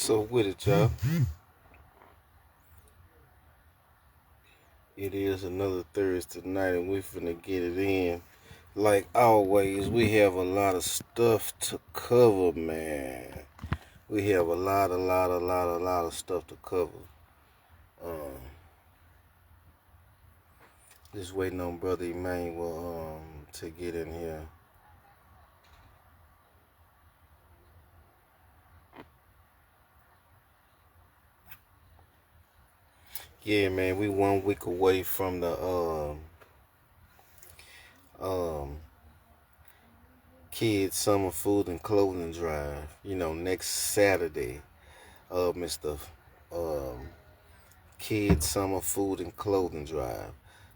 So with it, y'all. It is another Thursday night, and we finna get it in. Like always, we have a lot of stuff to cover, man. We have a lot of stuff to cover. Um, just waiting on Brother Emmanuel to get in here. Yeah, man, we 1 week away from the um kids summer food and clothing drive. Next Saturday, Mr. Um kids summer food and clothing drive.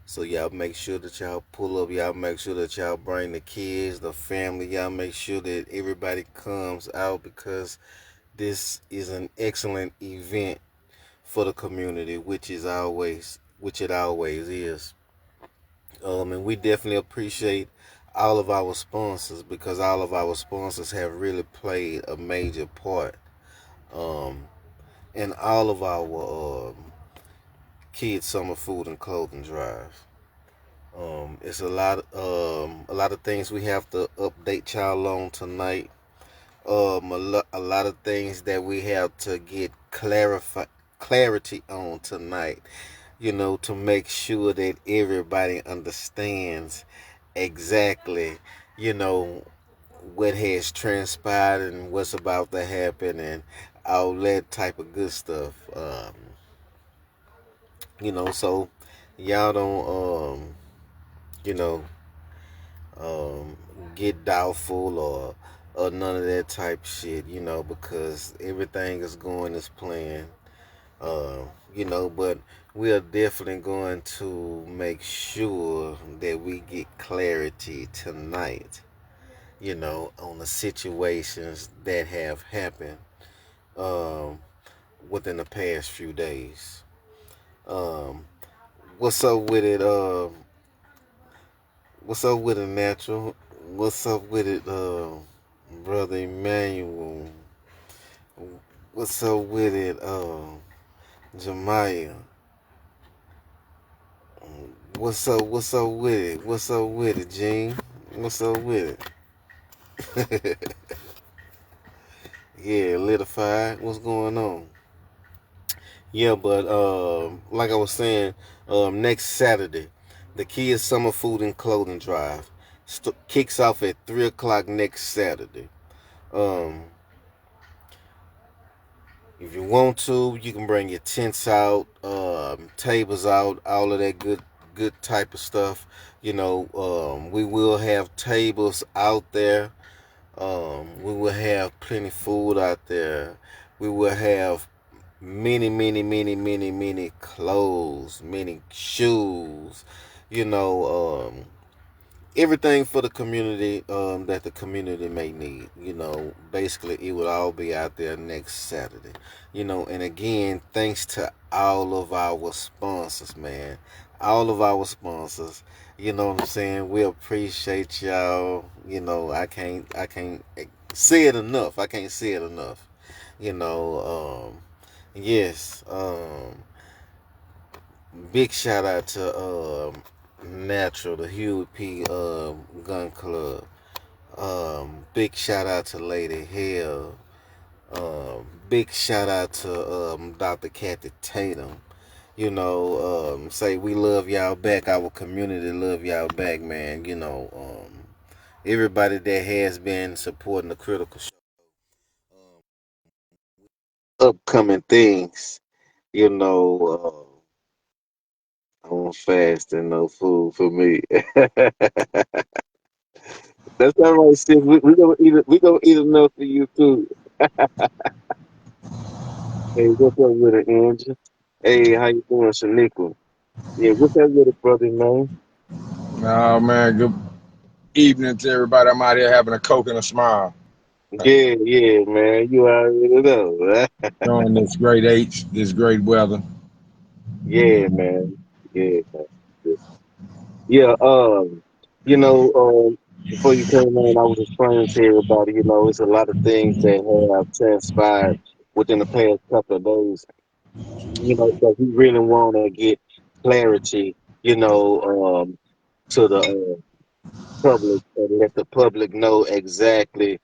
So y'all make sure that y'all pull up. Y'all make sure that y'all bring the kids, the family. Y'all make sure that everybody comes out because this is an excellent event for the community, which it always is. And we definitely appreciate all of our sponsors because all of our sponsors have really played a major part um, in all of our kids summer food and clothing drive. It's a lot of things we have to update y'all on tonight. A lot of things that we have to get clarity on tonight. To make sure that everybody understands exactly, you know, what has transpired and what's about to happen and all that type of good stuff. So y'all don't you know, um, get doubtful or none of that type shit, because everything is going as planned. Uh, but we are definitely going to make sure that we get clarity tonight, on the situations that have happened um, within the past few days. Um, what's up with it? What's up with it, Natural? What's up with it, Brother Emmanuel? What's up with it, Jemiah? What's up with it? What's up with it, Gene? What's up with it? Yeah, Litified. What's going on? Yeah, but like I was saying, next Saturday, the kids' summer food and clothing drive kicks off at 3 o'clock next Saturday. Um, if you want to, you can bring your tents out, tables out, all of that good type of stuff. We will have tables out there. We will have plenty food out there. We will have many clothes, many shoes. You know, everything for the community that the community may need. Basically, it will all be out there next Saturday. And again, thanks to all of our sponsors, man. All of our sponsors. You know what I'm saying? We appreciate y'all. I can't say it enough. I can't say it enough. Yes. Big shout out to Natural, the Huey P. Gun Club. Big shout out to Lady Hill. Big shout out to Dr. Kathy Tatum. Say we love y'all back. Our community love y'all back, man. Everybody that has been supporting the critical show. Upcoming things, you know. I'm fast and no food for me. That's all right, sis. We gonna eat it. We gonna eat enough for you too. Hey, what's up with it, Angel? Hey, how you doing, Shaniqua? Yeah, what's up with it, brother, man? Oh man, good evening to everybody. I'm out here having a coke and a smile Yeah, yeah, man. You already know, right? during this great H, this great weather. Yeah, man. Yeah, man. Yeah, before you came in, I was explaining to everybody, it's a lot of things that have transpired within the past couple of days. Because we really want to get clarity, to the public and let the public know exactly,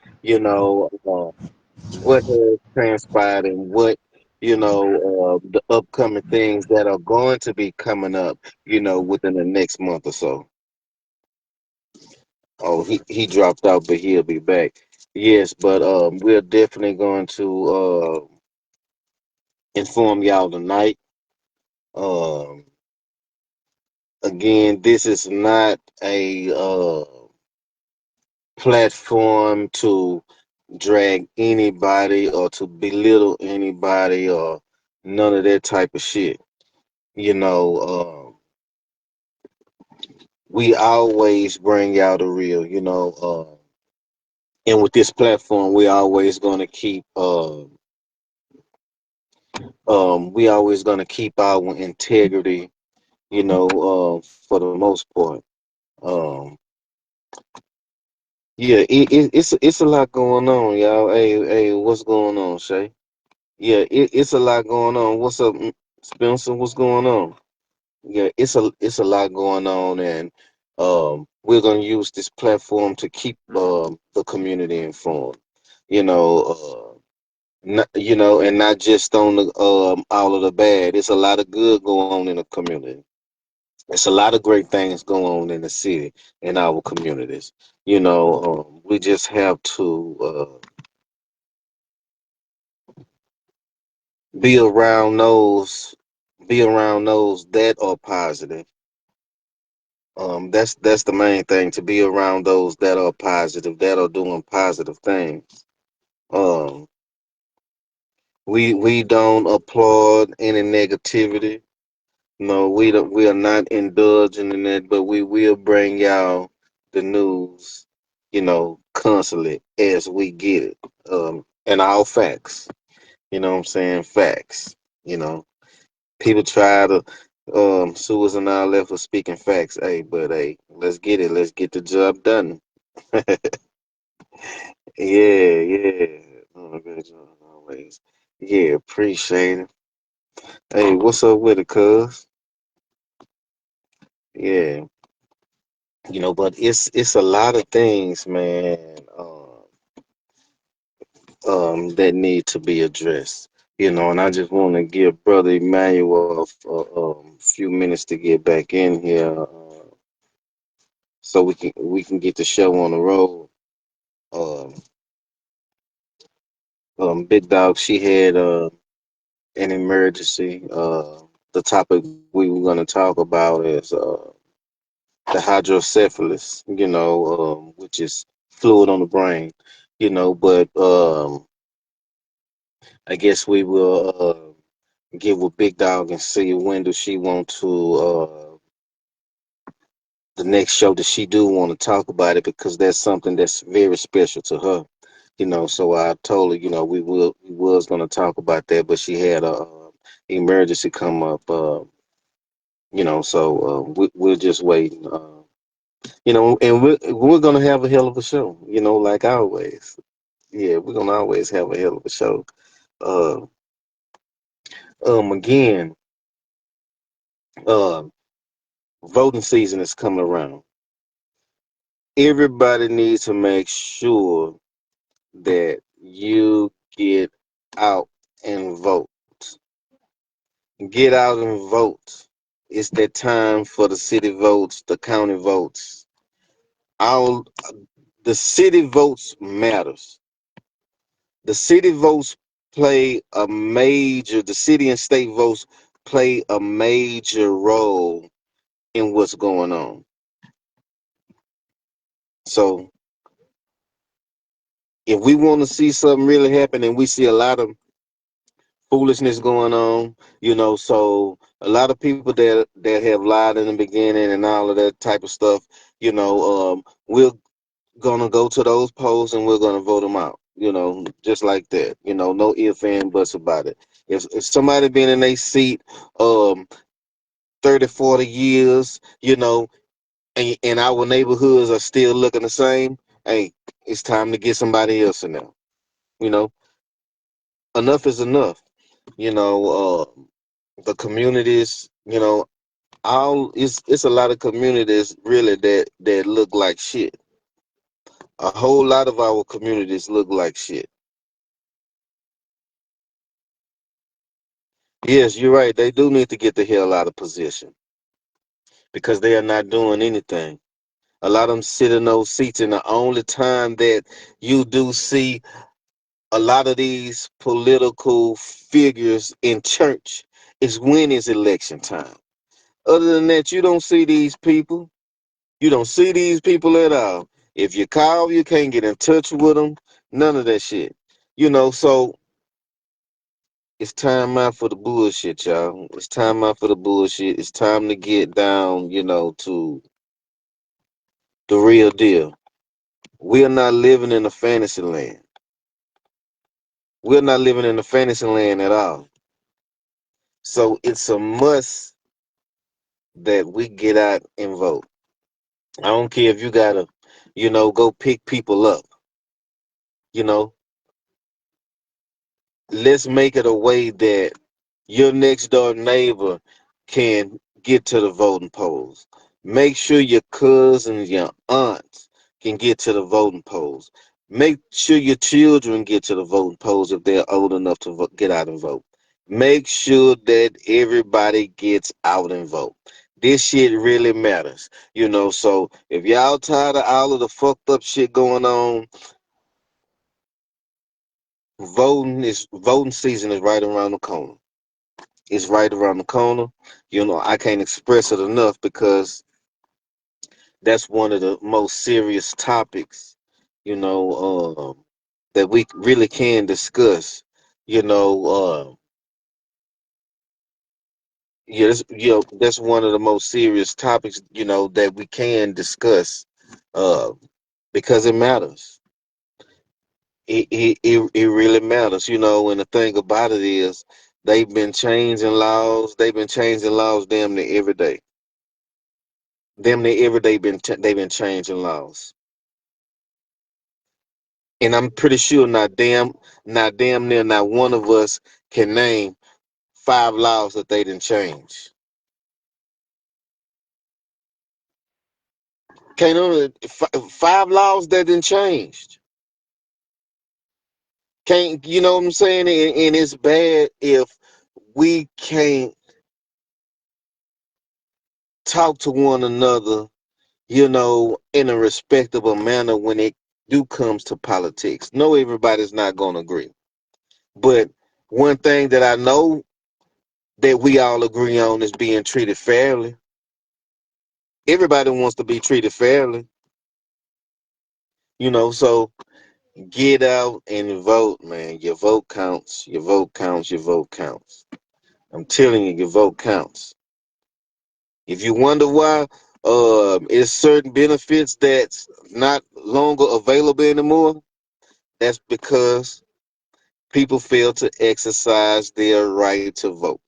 what has transpired and what, the upcoming things that are going to be coming up, within the next month or so. Oh, he dropped out, but he'll be back. Yes, but we're definitely going to inform y'all tonight. Um, Again, this is not a platform to drag anybody or to belittle anybody or none of that type of shit. You know, we always bring out the real. And with this platform, we always gonna keep we always gonna keep our integrity. For the most part. Um, yeah, it's a lot going on, y'all. Hey, what's going on, Shay? Yeah, it's a lot going on. What's up, Spencer? What's going on? Yeah, it's a lot going on, and we're gonna use this platform to keep the community informed. And not just on the all of the bad. It's a lot of good going on in the community. It's a lot of great things going on in the city, in our communities. We just have to be around those, be around those that are positive. That's the main thing, to be around those that are positive, that are doing positive things. Um, we don't applaud any negativity. No, we are not indulging in that, but we will bring y'all the news, constantly as we get it. And all facts. You know what I'm saying? Facts. You know. People try to sue us and all that for speaking facts. Hey, but hey, let's get it. Let's get the job done. Yeah, yeah. Oh, good job always. Yeah, appreciate it. Hey, what's up with it, cuz? Yeah, but it's a lot of things, man, that need to be addressed. And I just want to give Brother Emmanuel a few minutes to get back in here, so we can get the show on the road. Um, Big Dog, she had an emergency. The topic we were going to talk about is the hydrocephalus, which is fluid on the brain, but I guess we will get with Big Dog and see when does she want to, the next show that she do want to talk about it, because that's something that's very special to her. So I told her, we was gonna talk about that, but she had a emergency come up. So we're just waiting. And we're gonna have a hell of a show. Like always. Yeah, we're gonna always have a hell of a show. Uh, Again, uh, voting season is coming around. Everybody needs to make sure that you get out and vote. Get out and vote. It's that time for the city votes, the county votes. All the city votes matters. The city votes the city and state votes play a major role in what's going on. So if we want to see something really happen, and we see a lot of foolishness going on, so a lot of people that have lied in the beginning and all of that type of stuff, we're gonna go to those polls and we're gonna vote them out. Just like that. No ifs and buts about it. If somebody been in a seat 30, 40 years, and our neighborhoods are still looking the same, hey, it's time to get somebody else in there. You know, enough is enough. You know, the communities. All it's a lot of communities really that look like shit. A whole lot of our communities look like shit. Yes, you're right. They do need to get the hell out of position because they are not doing anything. A lot of them sit in those seats, and the only time that you do see a lot of these political figures in church is when it's election time. Other than that, you don't see these people. You don't see these people at all. If you call, you can't get in touch with them. None of that shit. So it's time out for the bullshit, y'all. It's time out for the bullshit. It's time to get down, to the real deal. We are not living in a fantasy land. We're not living in a fantasy land at all. So it's a must that we get out and vote. I don't care if you gotta, go pick people up. You know, let's make it a way that your next door neighbor can get to the voting polls. Make sure your cousins, your aunts can get to the voting polls. Make sure your children get to the voting polls if they're old enough to get out and vote. Make sure that everybody gets out and vote. This shit really matters, So if y'all tired of all of the fucked up shit going on, voting season is right around the corner. It's right around the corner. I can't express it enough because that's one of the most serious topics, that we really can discuss. You know, yeah, that's one of the most serious topics, that we can discuss, uh, because it matters. It really matters, and the thing about it is they've been changing laws. They've been changing laws damn near every day. Damn near every day they've been changing laws, and I'm pretty sure not damn near not one of us can name 5 laws that they didn't change. Can't only 5 laws that didn't changed. Can't you know what I'm saying? And it's bad if we can't talk to one another, in a respectable manner when it do comes to politics. No, everybody's not gonna agree, but one thing that I know that we all agree on is being treated fairly. Everybody wants to be treated fairly, so get out and vote, man. Your vote counts. Your vote counts. Your vote counts. I'm telling you, your vote counts. If you wonder why, is certain benefits that's not longer available anymore, that's because people fail to exercise their right to vote.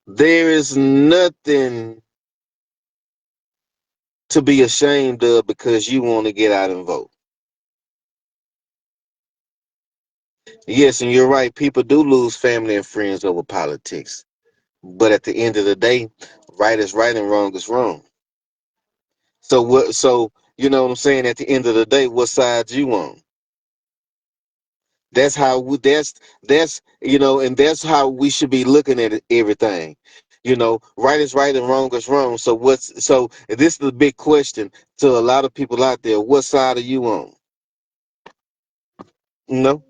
There is nothing to be ashamed of because you want to get out and vote. Yes, and you're right. People do lose family and friends over politics. But at the end of the day, right is right and wrong is wrong. So what? So you know what I'm saying? At the end of the day, what side you on? That's how we. That's and that's how we should be looking at everything. Right is right and wrong is wrong. So this is the big question to a lot of people out there. What side are you on? No,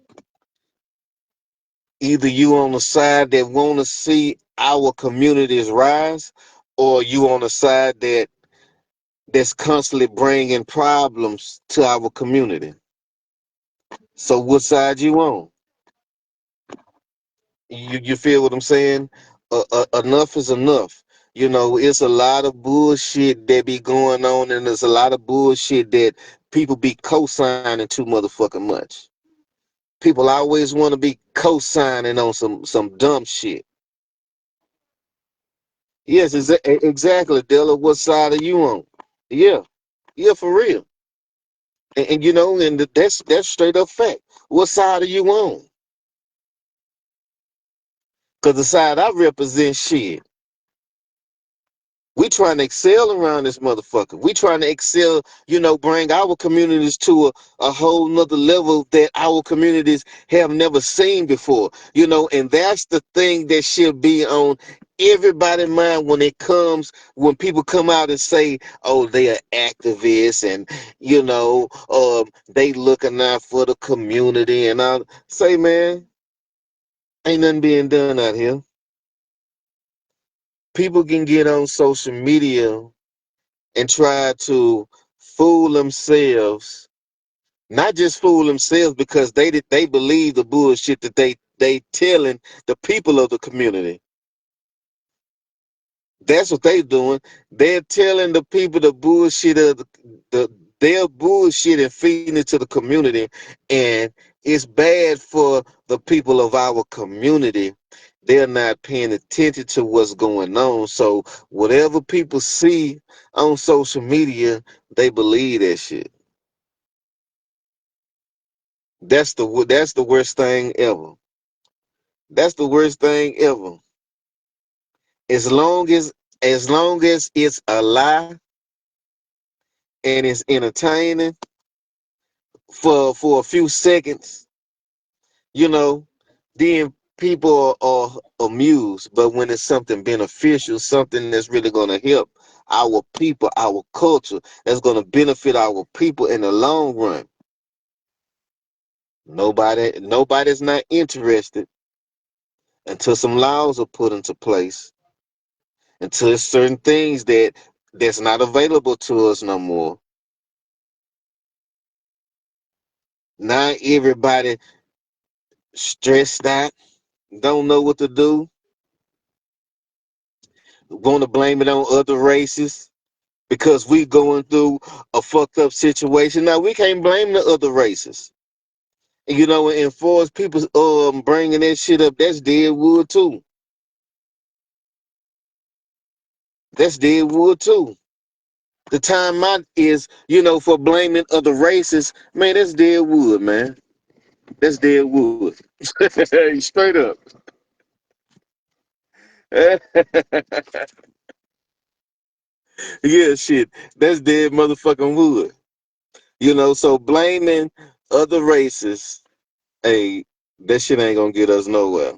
either you on the side that want to see our communities rise, or you on the side that's constantly bringing problems to our community. So what side you on? You feel what I'm saying? Enough is enough. It's a lot of bullshit that be going on, and there's a lot of bullshit that people be co-signing too motherfucking much. People always want to be co-signing on some dumb shit. Yes, exactly, Dilla. What side are you on? Yeah, yeah, for real. And that's straight up fact. What side are you on? Because the side I represent, shit. We trying to excel around this motherfucker. We trying to excel, bring our communities to a whole nother level that our communities have never seen before. And that's the thing that should be on everybody's mind when people come out and say, oh, they are activists and, they looking out for the community and all. Say, man, ain't nothing being done out here. People can get on social media and try to fool themselves, not just fool themselves because they believe the bullshit that they telling the people of the community. That's what they doing. They're telling the people the bullshit of their bullshit and feeding it to the community, and it's bad for the people of our community. They're not paying attention to what's going on. So whatever people see on social media, they believe that shit. That's the worst thing ever. That's the worst thing ever. As long as it's a lie and it's entertaining for a few seconds, you know, then people are amused. But when it's something beneficial, something that's really gonna help our people, our culture, that's gonna benefit our people in the long run, nobody's not interested until some laws are put into place, until certain things that's not available to us no more. Now everybody stressed out, don't know what to do, want to blame it on other races because we going through a fucked up situation. Now we can't blame the other races. And for us people bringing that shit up, that's dead wood too. That's dead wood too. The time out is, for blaming other races, man, that's dead wood, man. That's dead wood. Straight up. Yeah, shit. That's dead motherfucking wood. So blaming other races, hey, that shit ain't gonna get us nowhere.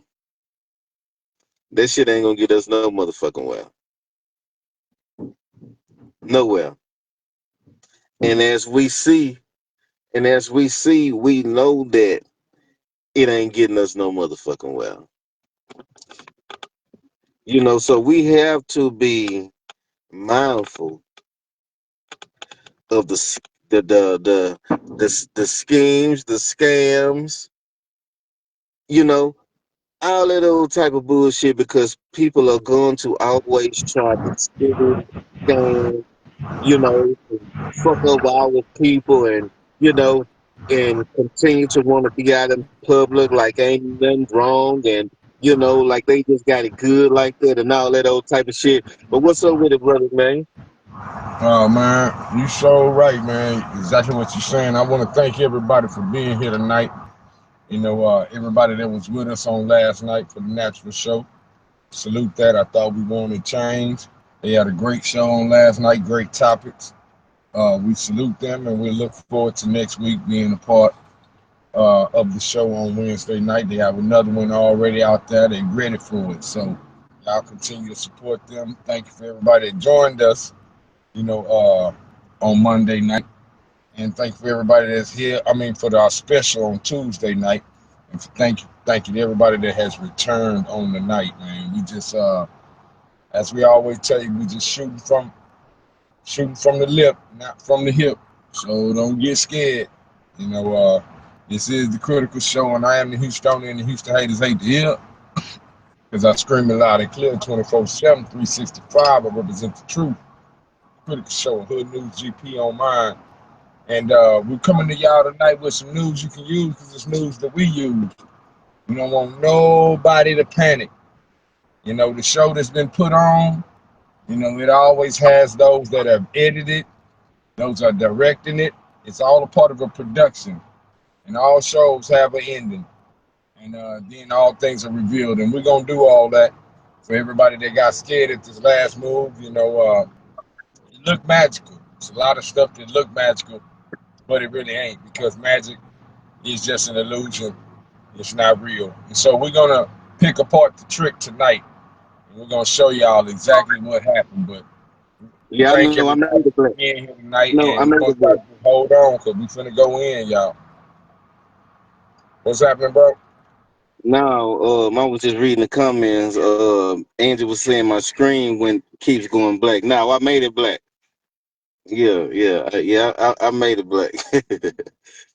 That shit ain't gonna get us no motherfucking well. Nowhere. And as we see, we know that it ain't getting us no motherfucking well. So we have to be mindful of the schemes, the scams, you know, all that old type of bullshit because people are going to always try to steal, scam, fuck over our people you know, and continue to want to be out in public like ain't nothing wrong like they just got it good like that and all that old type of shit. But what's up with it, brother, man? Oh man, you so right, man. Exactly what you're saying. I want to thank everybody for being here tonight. Everybody that was with us on last night for the Natural Show. Salute that. I thought we wanted change. They had a great show on last night, great topics. We salute them and we look forward to next week being a part of the show on Wednesday night. They have another one already out there. They ready for it. So y'all continue to support them. Thank you for everybody that joined us, on Monday night. And thank you for everybody that's here. I mean, for our special on Tuesday night. And thank you to everybody that has returned on the night, man. We just, as we always tell you, we just shooting from the lip, not from the hip. So don't get scared. You know, uh, this is the Critical Show, and I am the Houstonian, and the Houston haters hate to hear because I scream it loud and clear 24/7, 365. I represent the truth. Critical Show, Hood News GP on mine. And we're coming to y'all tonight with some news you can use because it's news that we use. We don't want nobody to panic. The show that's been put on, it always has those that have edited, those are directing it. It's all a part of a production. and all shows have an ending. And then all things are revealed. And we're going to do all that for everybody that got scared at this last move. It looked magical. It's a lot of stuff that look magical, but it really ain't, because magic is just an illusion. It's not real. And so we're going to pick apart the trick tonight, and we're going to show y'all exactly what happened. But we Yeah, I thank know. I everybody made it for black. being here tonight, No, I and we're made going it to try black. to hold on, because we finna go in, y'all. What's happening, bro? No, I was just reading the comments. Angel was saying my screen keeps going black. Now I made it black. I made it black.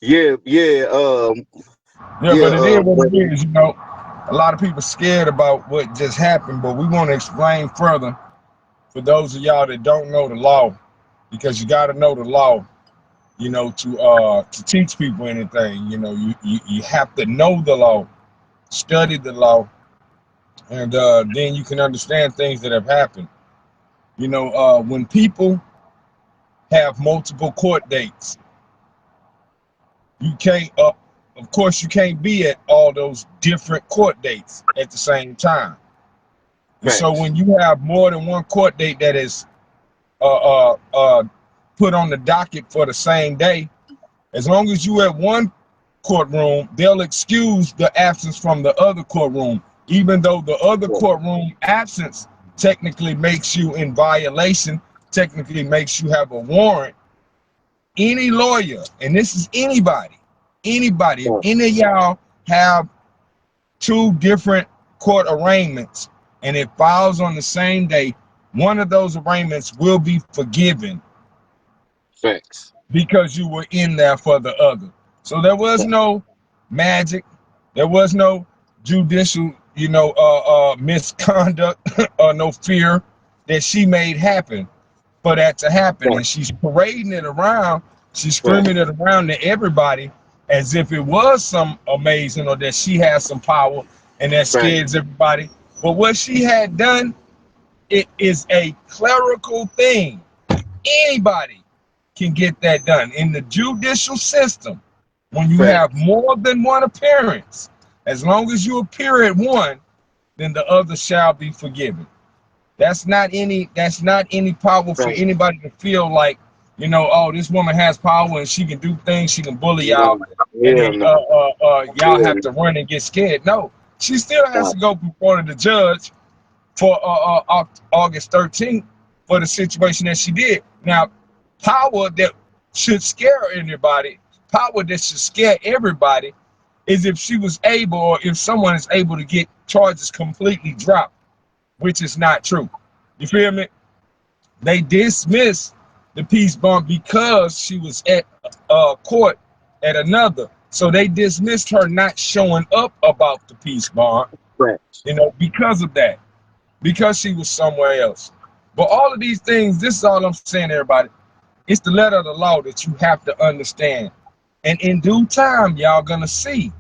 yeah, yeah, Yeah, but it is what but it is. A lot of people scared about what just happened, but we want to explain further for those of y'all that don't know the law, because you got to know the law, to teach people anything. You have to know the law, study the law, and then you can understand things that have happened. When people have multiple court dates, you can't. Of course, you can't be at all those different court dates at the same time. And so facts. when you have more than one court date that is put on the docket for the same day, as long as you at one courtroom, they'll excuse the absence from the other courtroom, even though the other courtroom absence technically makes you in violation, technically makes you have a warrant. Any lawyer, and this is anybody, if any of y'all have two different court arraignments and it files on the same day, one of those arraignments will be forgiven Facts. because you were in there for the other. So there was no magic, there was no judicial, misconduct or no fear that she made happen for that to happen. And she's parading it around, she's Facts. screaming it around to everybody as if it was some amazing, or that she has some power and that Facts. scares everybody. But what she had done, it is a clerical thing. Anybody can get that done in the judicial system. When you have Facts. more than one appearance, as long as you appear at one, then the other shall be forgiven. That's not any power for Facts. anybody to feel like, oh, this woman has power and she can do things, she can bully y'all, No. and Hell then no. y'all have to run and get scared. No, she still has No. to go before the judge for August 13th for the situation that she did. Now, power that should scare anybody, power that should scare everybody, is if she was able, or if someone is able to get charges completely dropped, which is not true. You feel me? They dismissed the peace bond because she was at court at another. So they dismissed her not showing up about the peace bond, Facts. because of that, because she was somewhere else. But all of these things, this is all I'm saying, everybody. It's the letter of the law that you have to understand. And in due time, y'all gonna see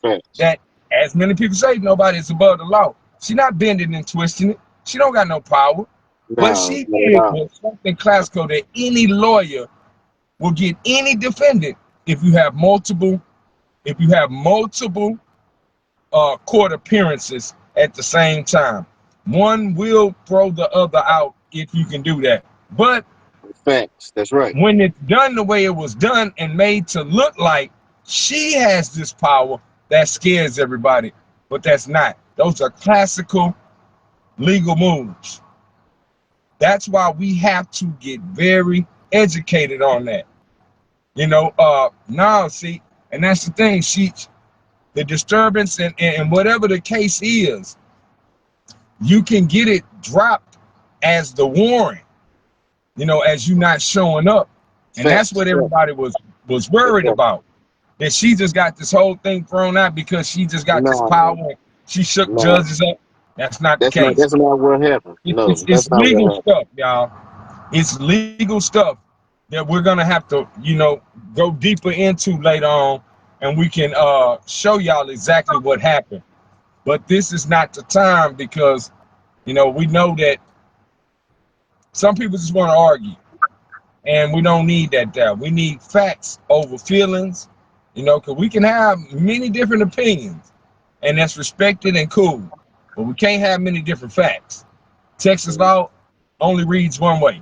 Facts. that, as many people say, nobody is above the law. She not bending and twisting it. She don't got no power. What No, she not at did all. was something classical that any lawyer will get any defendant if you have multiple, court appearances at the same time. One will throw the other out if you can do that. But Facts. That's right. when it's done the way it was done and made to look like she has this power, that scares everybody. But that's not. Those are classical legal moves. That's why we have to get very educated on that. Now see, and that's the thing, the disturbance and whatever the case is, you can get it dropped as the warrant, as you not showing up. And that's Facts. what Facts. everybody was worried Facts. about. That she just got this whole thing thrown out because she just got this power No, and she shook no. judges up. That's not the That's not. case. That's not what happened. It's No, it's that's not legal what happened. stuff, y'all. It's legal stuff that we're gonna have to, go deeper into later on, and we can show y'all exactly what happened. But this is not the time, because we know that some people just want to argue, and we don't need that. We need facts over feelings, Because we can have many different opinions, and that's respected and cool, but we can't have many different facts. Texas law only reads one way.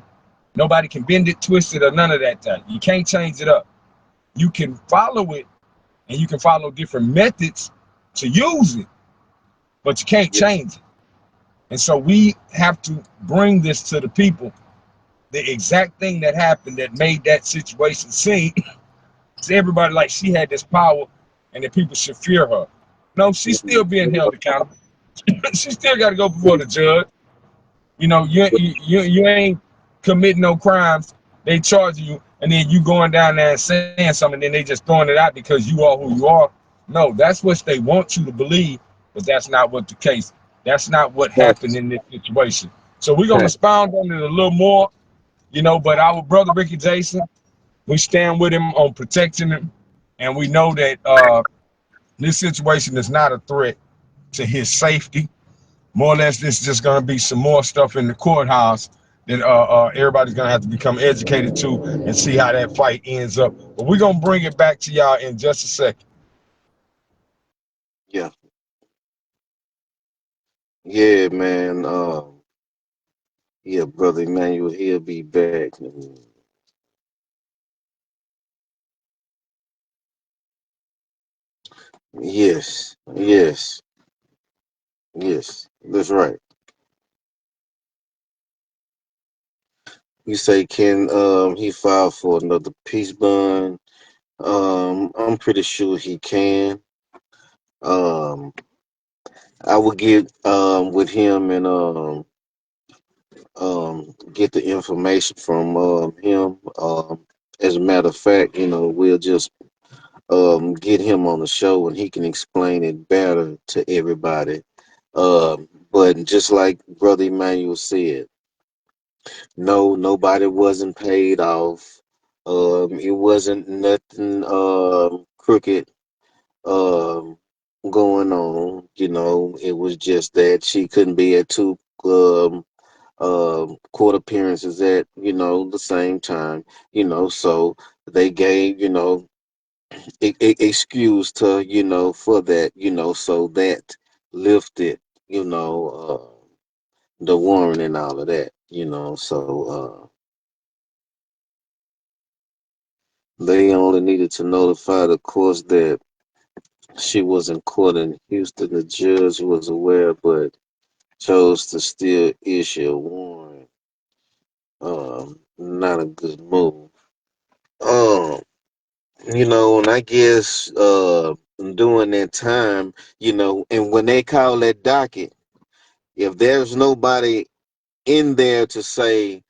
Nobody can bend it, twist it, or none of that type. You can't change it up. You can follow it, and you can follow different methods to use it, but you can't Yeah. change it. And so we have to bring this to the people. The exact thing that happened that made that situation seem to everybody like she had this power and that people should fear her. No, she's still being held accountable. She still got to go before the judge. You ain't committing no crimes. They charge you, and then you going down there and saying something, and then they just throwing it out because you are who you are. No, that's what they want you to believe, but that's not what the case. That's not what happened in this situation. So we're gonna expound on it a little more, But our brother Ricky Jason, we stand with him on protecting him, and we know that this situation is not a threat to his safety. More or less, this is just going to be some more stuff in the courthouse that everybody's going to have to become educated to and see how that fight ends up. But we're going to bring it back to y'all in just a second. Yeah. Yeah, man. Yeah, brother Emmanuel, he'll be back. Yes, yes, yes. That's right. You say can he file for another peace bond? I'm pretty sure he can. Um, I will get with him and get the information from him. As a matter of fact, we'll just get him on the show and he can explain it better to everybody. But just like Brother Emmanuel said, no, nobody wasn't paid off. It wasn't nothing crooked um, going on. It was just that she couldn't be at two court appearances at the same time. So they gave excuse to for that. So that lifted the warrant and all of that. So they only needed to notify the courts that she was in court in Houston. The judge was aware, but chose to still issue a warrant. Not a good move. Um, and I guess during that time, and when they call that docket, if there's nobody in there to say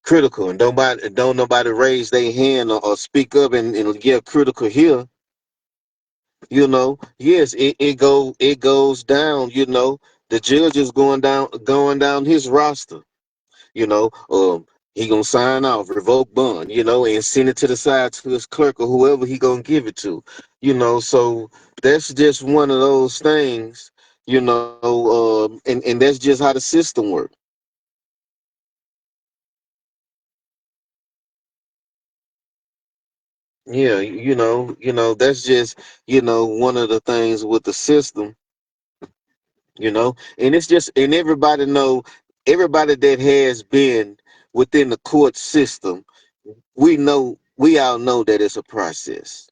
critical and don't nobody raise their hand or speak up and give critical here, yes, it goes down, the judge is going down his roster. you know, um, he gonna sign off, revoke bond, and send it to the side to his clerk or whoever he gonna give it to, So that's just one of those things, and that's just how the system works. Yeah, that's just one of the things with the system, and it's just and everybody that has been within the court system, we all know that it's a process.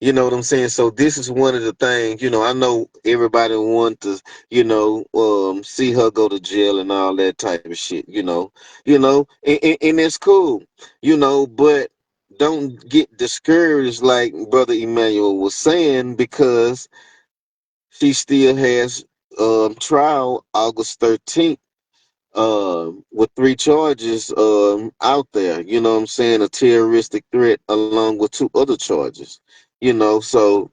You know what I'm saying? So this is one of the things, I know everybody want to, see her go to jail and all that type of shit, and it's cool, but don't get discouraged like Brother Emmanuel was saying, because she still has trial August 13th with three charges out there, what I'm saying, a terroristic threat along with two other charges, so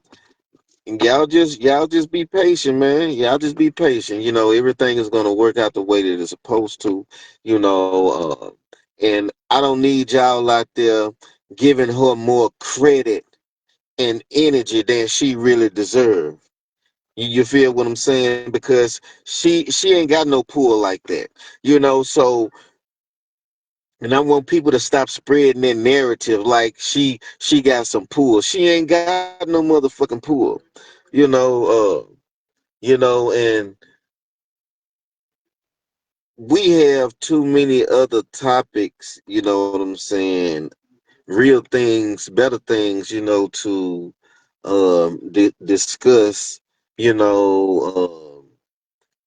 y'all just be patient, man. Y'all just be patient. Everything is gonna work out the way that it's supposed to, and I don't need y'all out there giving her more credit and energy than she really deserves. You feel what I'm saying? Because she ain't got no pull like that. So And I want people to stop spreading that narrative like she got some pull. She ain't got no motherfucking pull. You know, and we have too many other topics, you know what I'm saying? Real things, better things, to discuss, you know,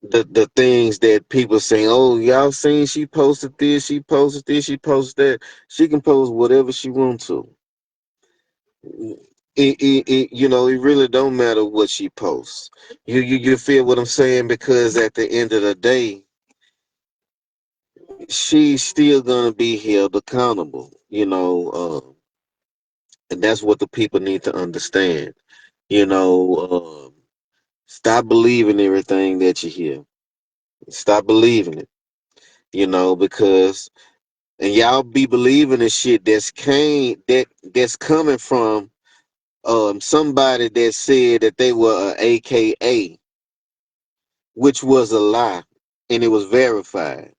the things that people saying, oh, y'all seen she posted this, she posted this, she posted that. She can post whatever she wants to. It really don't matter what she posts. You feel what I'm saying? Because at the end of the day, she's still gonna be held accountable. And that's what the people need to understand. You know, stop believing everything that you hear. Stop believing it. Because and y'all be believing the shit that's coming from somebody that said that they were a AKA, which was a lie, and it was verified.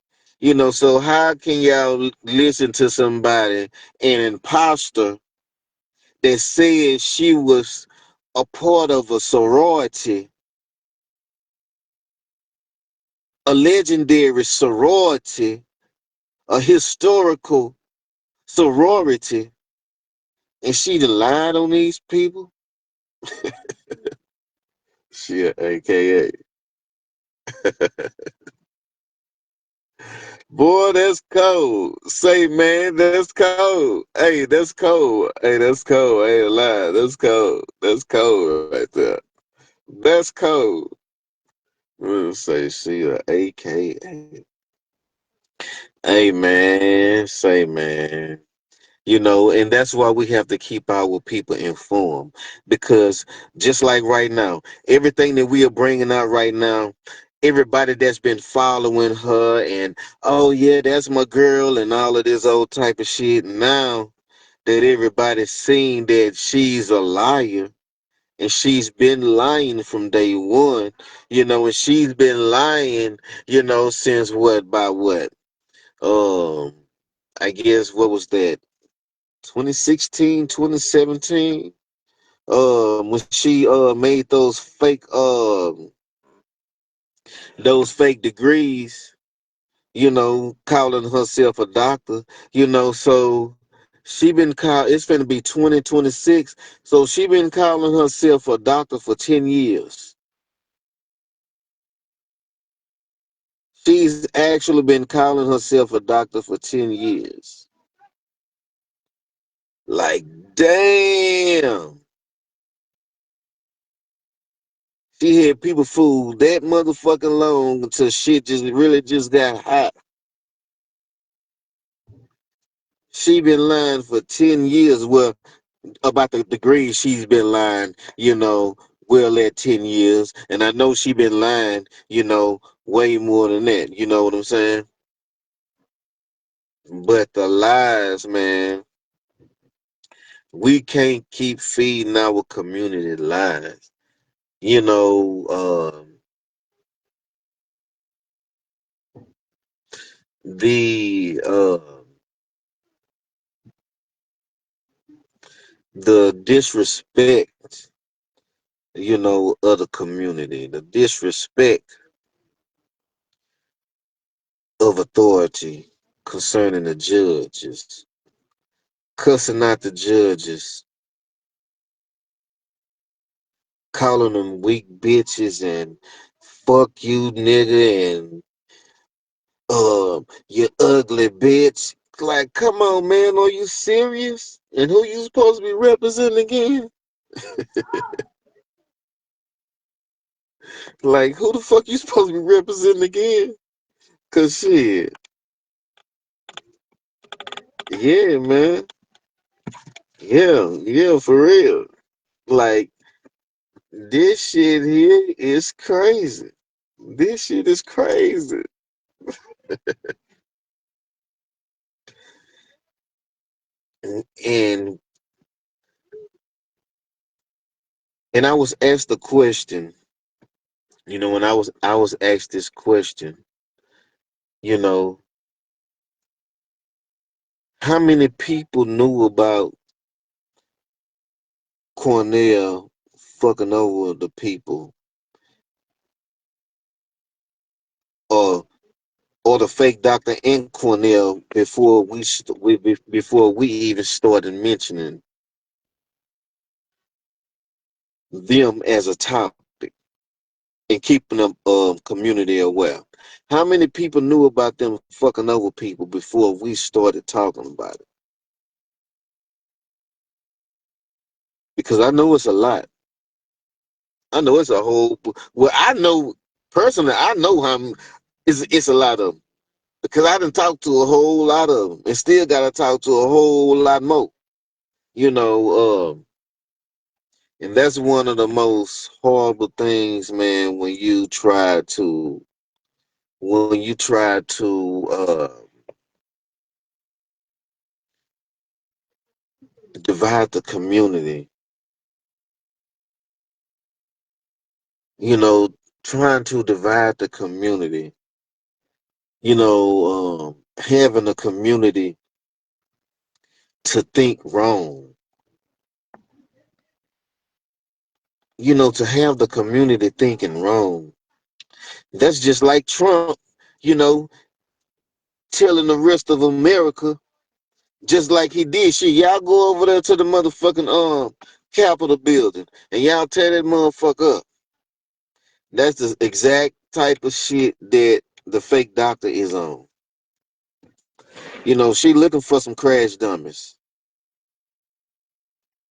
So how can y'all listen to somebody, an imposter, that said she was a part of a sorority, a legendary sorority, a historical sorority, and she done lied on these people? She a AKA. Boy, that's cold. Say, man, that's cold. Hey, that's cold. Hey, that's cold. I ain't lying. That's cold. That's cold right there. That's cold. We'll say she a AKA. Hey, man. Say, man. And that's why we have to keep our people informed, because just like right now, everything that we are bringing out right now, everybody that's been following her and, oh yeah, that's my girl and all of this old type of shit, now that everybody's seen that she's a liar, and she's been lying from day one, and she's been lying, since what, um I guess, what was that, 2016, 2017, when she made those fake degrees, calling herself a doctor, so she been called, it's gonna be 2026, so she been calling herself a doctor for 10 years. She's actually been calling herself a doctor for 10 years. Like, damn. She had people fooled that motherfucking long until shit just really just got hot. She been lying for 10 years. Well, about the degree she's been lying, well, at 10 years. And I know she been lying, way more than that. You know what I'm saying? But the lies, man, we can't keep feeding our community lies. You know, the disrespect, of the community, the disrespect of authority concerning the judges, cussing out the judges, calling them weak bitches and fuck you nigga and you ugly bitch. Like, come on, man, are you serious? And who you supposed to be representing again? Like, who the fuck you supposed to be representing again? Cause shit, yeah, man, yeah, for real. Like, this shit here is crazy. This shit is crazy. And and I was asked the question, when I was asked this question, you know, How many people knew about Cornell fucking over the people, or the fake doctor and Cornell before before we even started mentioning them as a topic and keeping them community aware? How many people knew about them fucking over people before we started talking about it? Because I know it's a lot. I know it's a whole. Well, I know personally. I know it's a lot of them because I done talked to a whole lot of them and still got to talk to a whole lot more. You know, and that's one of the most horrible things, man. When you try to divide the community, you know, trying to divide the community, having a community to think wrong, to have the community thinking wrong. That's just like Trump, you know, telling the rest of America, just like he did. Shit, y'all go over there to the motherfucking Capitol building and y'all tear that motherfucker up. That's the exact type of shit that the fake doctor is on. She looking for some crash dummies.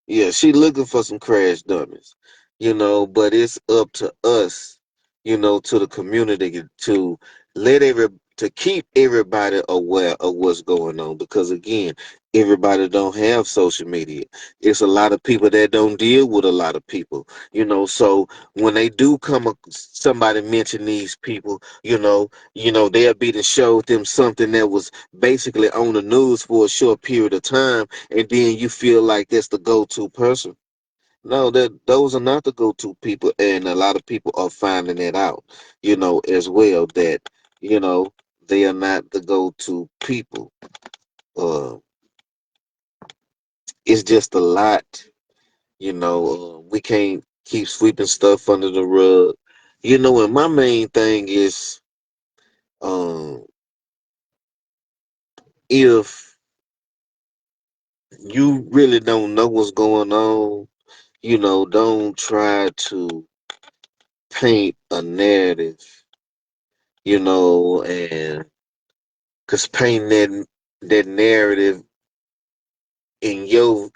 Yeah, she looking for some crash dummies. But it's up to us, to the community to let to keep everybody aware of what's going on. Because again, everybody don't have social media. It's a lot of people that don't deal with a lot of people. So when they do somebody mention these people, they'll be to show them something that was basically on the news for a short period of time, and then you feel like that's the go-to person. No, that those are not the go-to people, and a lot of people are finding it out, as well, that you know they are not the go-to people. Uh, it's just a lot, we can't keep sweeping stuff under the rug, and my main thing is, um, if you really don't know what's going on, don't try to paint a narrative, and because painting that narrative in your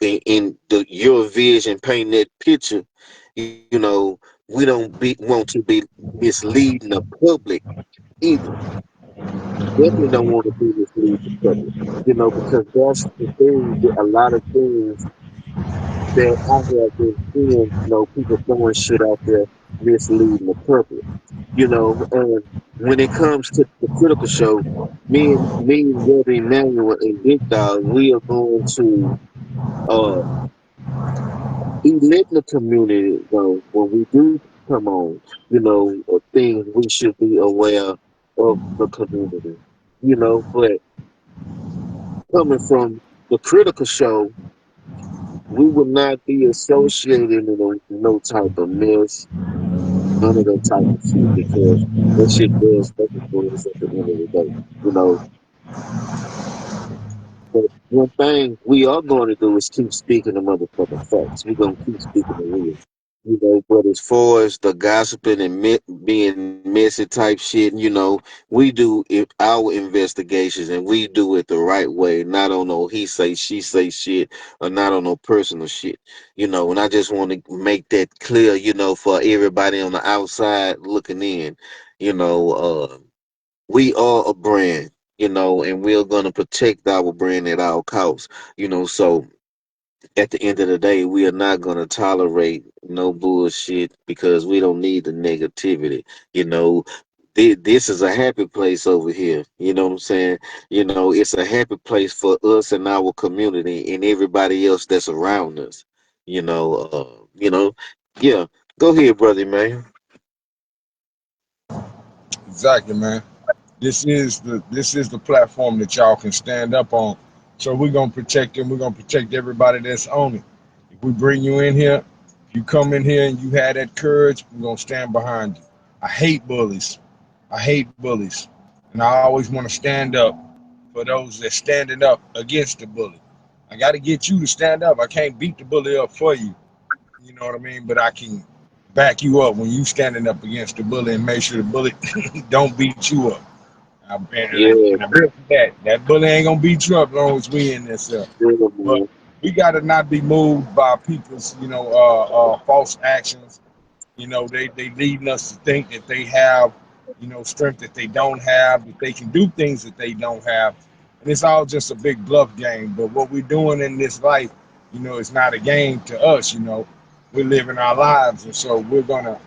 vision, painting that picture, we don't want to be misleading the public either. Definitely don't want to be misleading the public, because that's the thing. A lot of things that I have been seeing, people throwing shit out there, misleading the public. And when it comes to the critical show, me and Brother Emmanuel and Big Dog, we are going to uh be letting the community know when we do come on, things we should be aware of the community. But coming from the critical show, we will not be associated with no type of mess, none of that type of shit, because that shit does fucking for us at the end of the day. You know, but one thing we are going to do is keep speaking the motherfucking facts. We're going to keep speaking the real. But as far as the gossiping and being messy type shit, we do our investigations, and we do it the right way, not on no he say, she say shit, or not on no personal shit. And I just want to make that clear, for everybody on the outside looking in. You know, we are a brand, and we're going to protect our brand at all costs. So at the end of the day, we are not going to tolerate no bullshit, because we don't need the negativity. You know, this is a happy place over here. You know what I'm saying? It's a happy place for us and our community and everybody else that's around us. You know, yeah. Go ahead, brother, man. Exactly, man. This is the platform that y'all can stand up on So we're gonna protect them. We're gonna protect everybody that's on it. If we bring you in here, if you come in here and you have that courage, we're gonna stand behind you. I hate bullies. I hate bullies, and I always want to stand up for those that standing up against the bully. I got to get you to stand up. I can't beat the bully up for you. You know what I mean? But I can back you up when you standing up against the bully and make sure the bully don't beat you up. Yeah, And I bet that bully ain't gonna beat you up as long as we in this. yeah, But man. we gotta not be moved by people's, false actions. They leading us to think that they have, strength that they don't have, that they can do things that they don't have, and it's all just a big bluff game. But what we're doing in this life, it's not a game to us. We're living our lives, and so we're gonna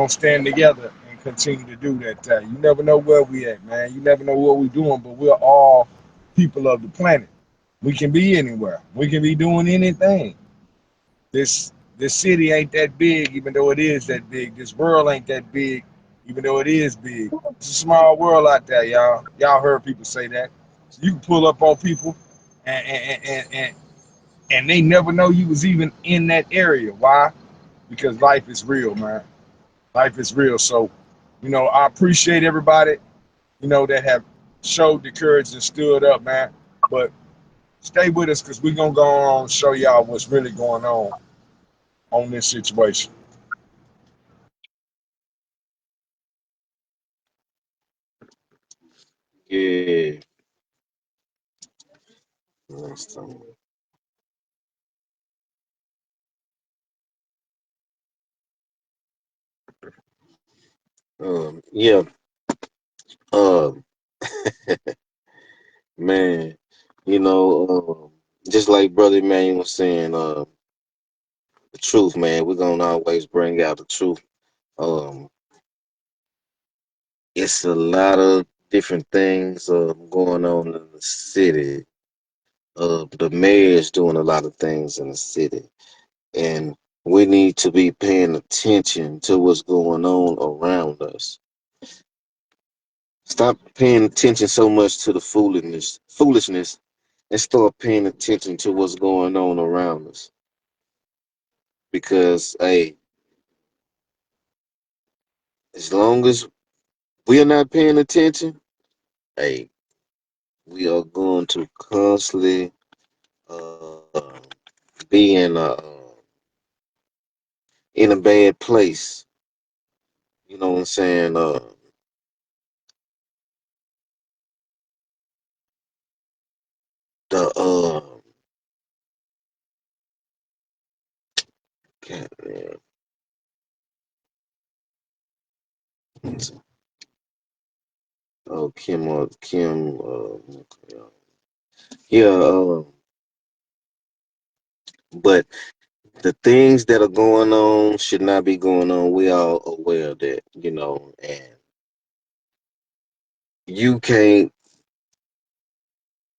stand together and continue to do that. You never know where we at, man. You never know what we're doing, but we're all people of the planet. We can be anywhere. We can be doing anything. This city ain't that big, even though it is that big. This world ain't that big, even though it is big. It's a small world out there, y'all. Y'all heard people say that. So you can pull up on people, and and they never know you was even in that area. Why? Because life is real, man. Life is real. So, I appreciate everybody, that have showed the courage and stood up, man. But stay with us because we're gonna go on and show y'all what's really going on this situation. Yeah. Next time. Yeah. Um, man, just like Brother Emmanuel was saying, the truth, man. We're gonna always bring out the truth. Um, it's a lot of different things going on in the city. The mayor is doing a lot of things in the city, and we need to be paying attention to what's going on around us. Stop paying attention so much to the foolishness, and start paying attention to what's going on around us. Because, hey, as long as we are not paying attention, hey, we are going to constantly be in a bad place. You know what I'm saying? The God, man, oh Kim, yeah, but the things that are going on should not be going on. We all aware of that, and you can't,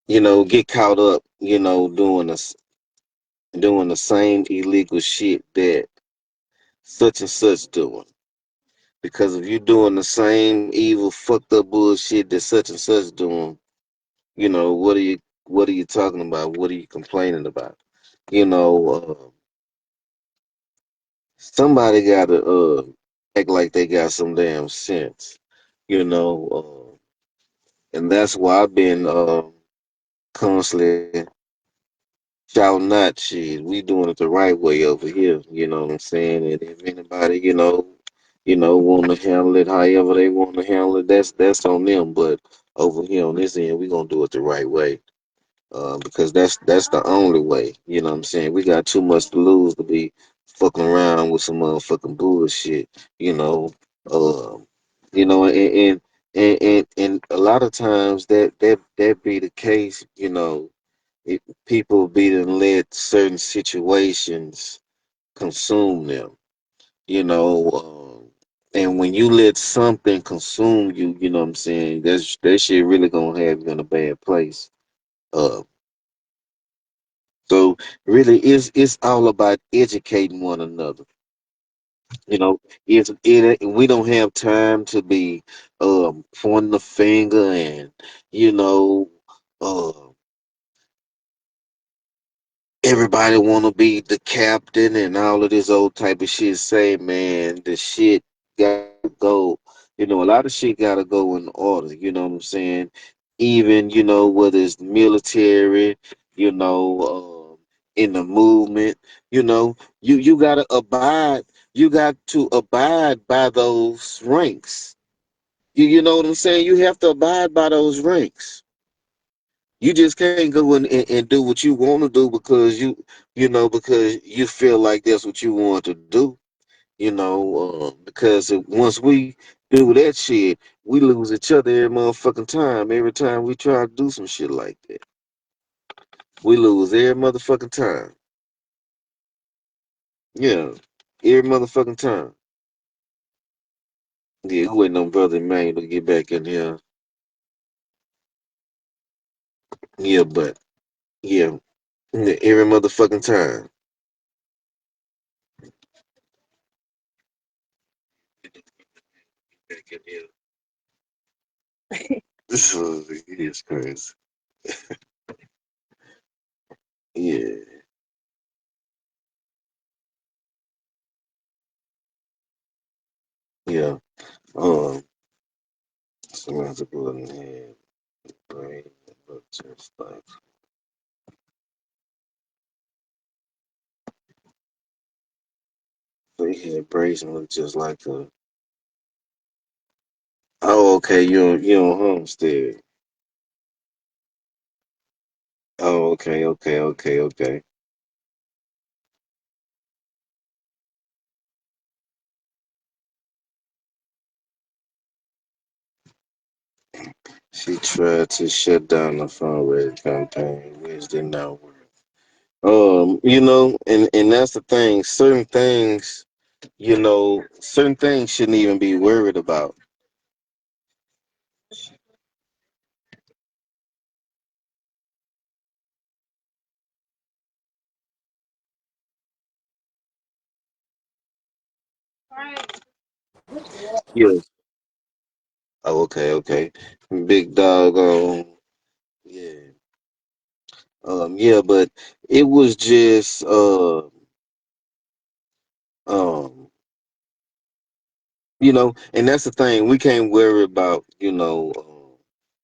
get caught up, doing the same illegal shit that such and such doing. Because if you're doing the same evil, fucked up bullshit that such and such doing, what are you talking about? What are you complaining about? You know, somebody gotta act like they got some damn sense. You know, and that's why I've been constantly shouting out shit. We doing it the right way over here. You know what I'm saying? And if anybody, want to handle it however they want to handle it, that's on them. But over here on this end, we gonna do it the right way. Because that's the only way. You know what I'm saying? We got too much to lose to be fucking around with some motherfucking bullshit. You know, um, and a lot of times that be the case. People be to let certain situations consume them. You know. And when you let something consume you, you know what I'm saying, that shit really gonna have you in a bad place. Uh, So really, it's all about educating one another. You know, we don't have time to be pointing the finger and you know uh, everybody want to be the captain and all of this old type of shit. Say, man, the shit gotta go. You know, a lot of shit gotta go in order. You know what I'm saying? Even, whether it's military, in the movement, you gotta abide. You got to abide by those ranks. You know what I'm saying? You have to abide by those ranks. You just can't go and do what you want to do because because you feel like that's what you want to do. Because once we do that shit, we lose each other every motherfucking time. Every time we try to do some shit like that, we lose every motherfucking time. Yeah, every motherfucking time. Yeah, we waiting on brother Emmanuel to get back in here. Yeah, but yeah, every motherfucking time. Back in here. It's crazy. Yeah, yeah. Um, Someone's a blood head, brain, but just like they had brazen look just like a. Oh, okay. You on Homestead. Oh, okay, okay, okay, okay. She tried to shut down the fundraising campaign, which did not work. And that's the thing. Certain things shouldn't even be worried about. Yeah. Oh, okay, okay. Big dog. Yeah. Yeah, but it was just um and that's the thing. We can't worry about,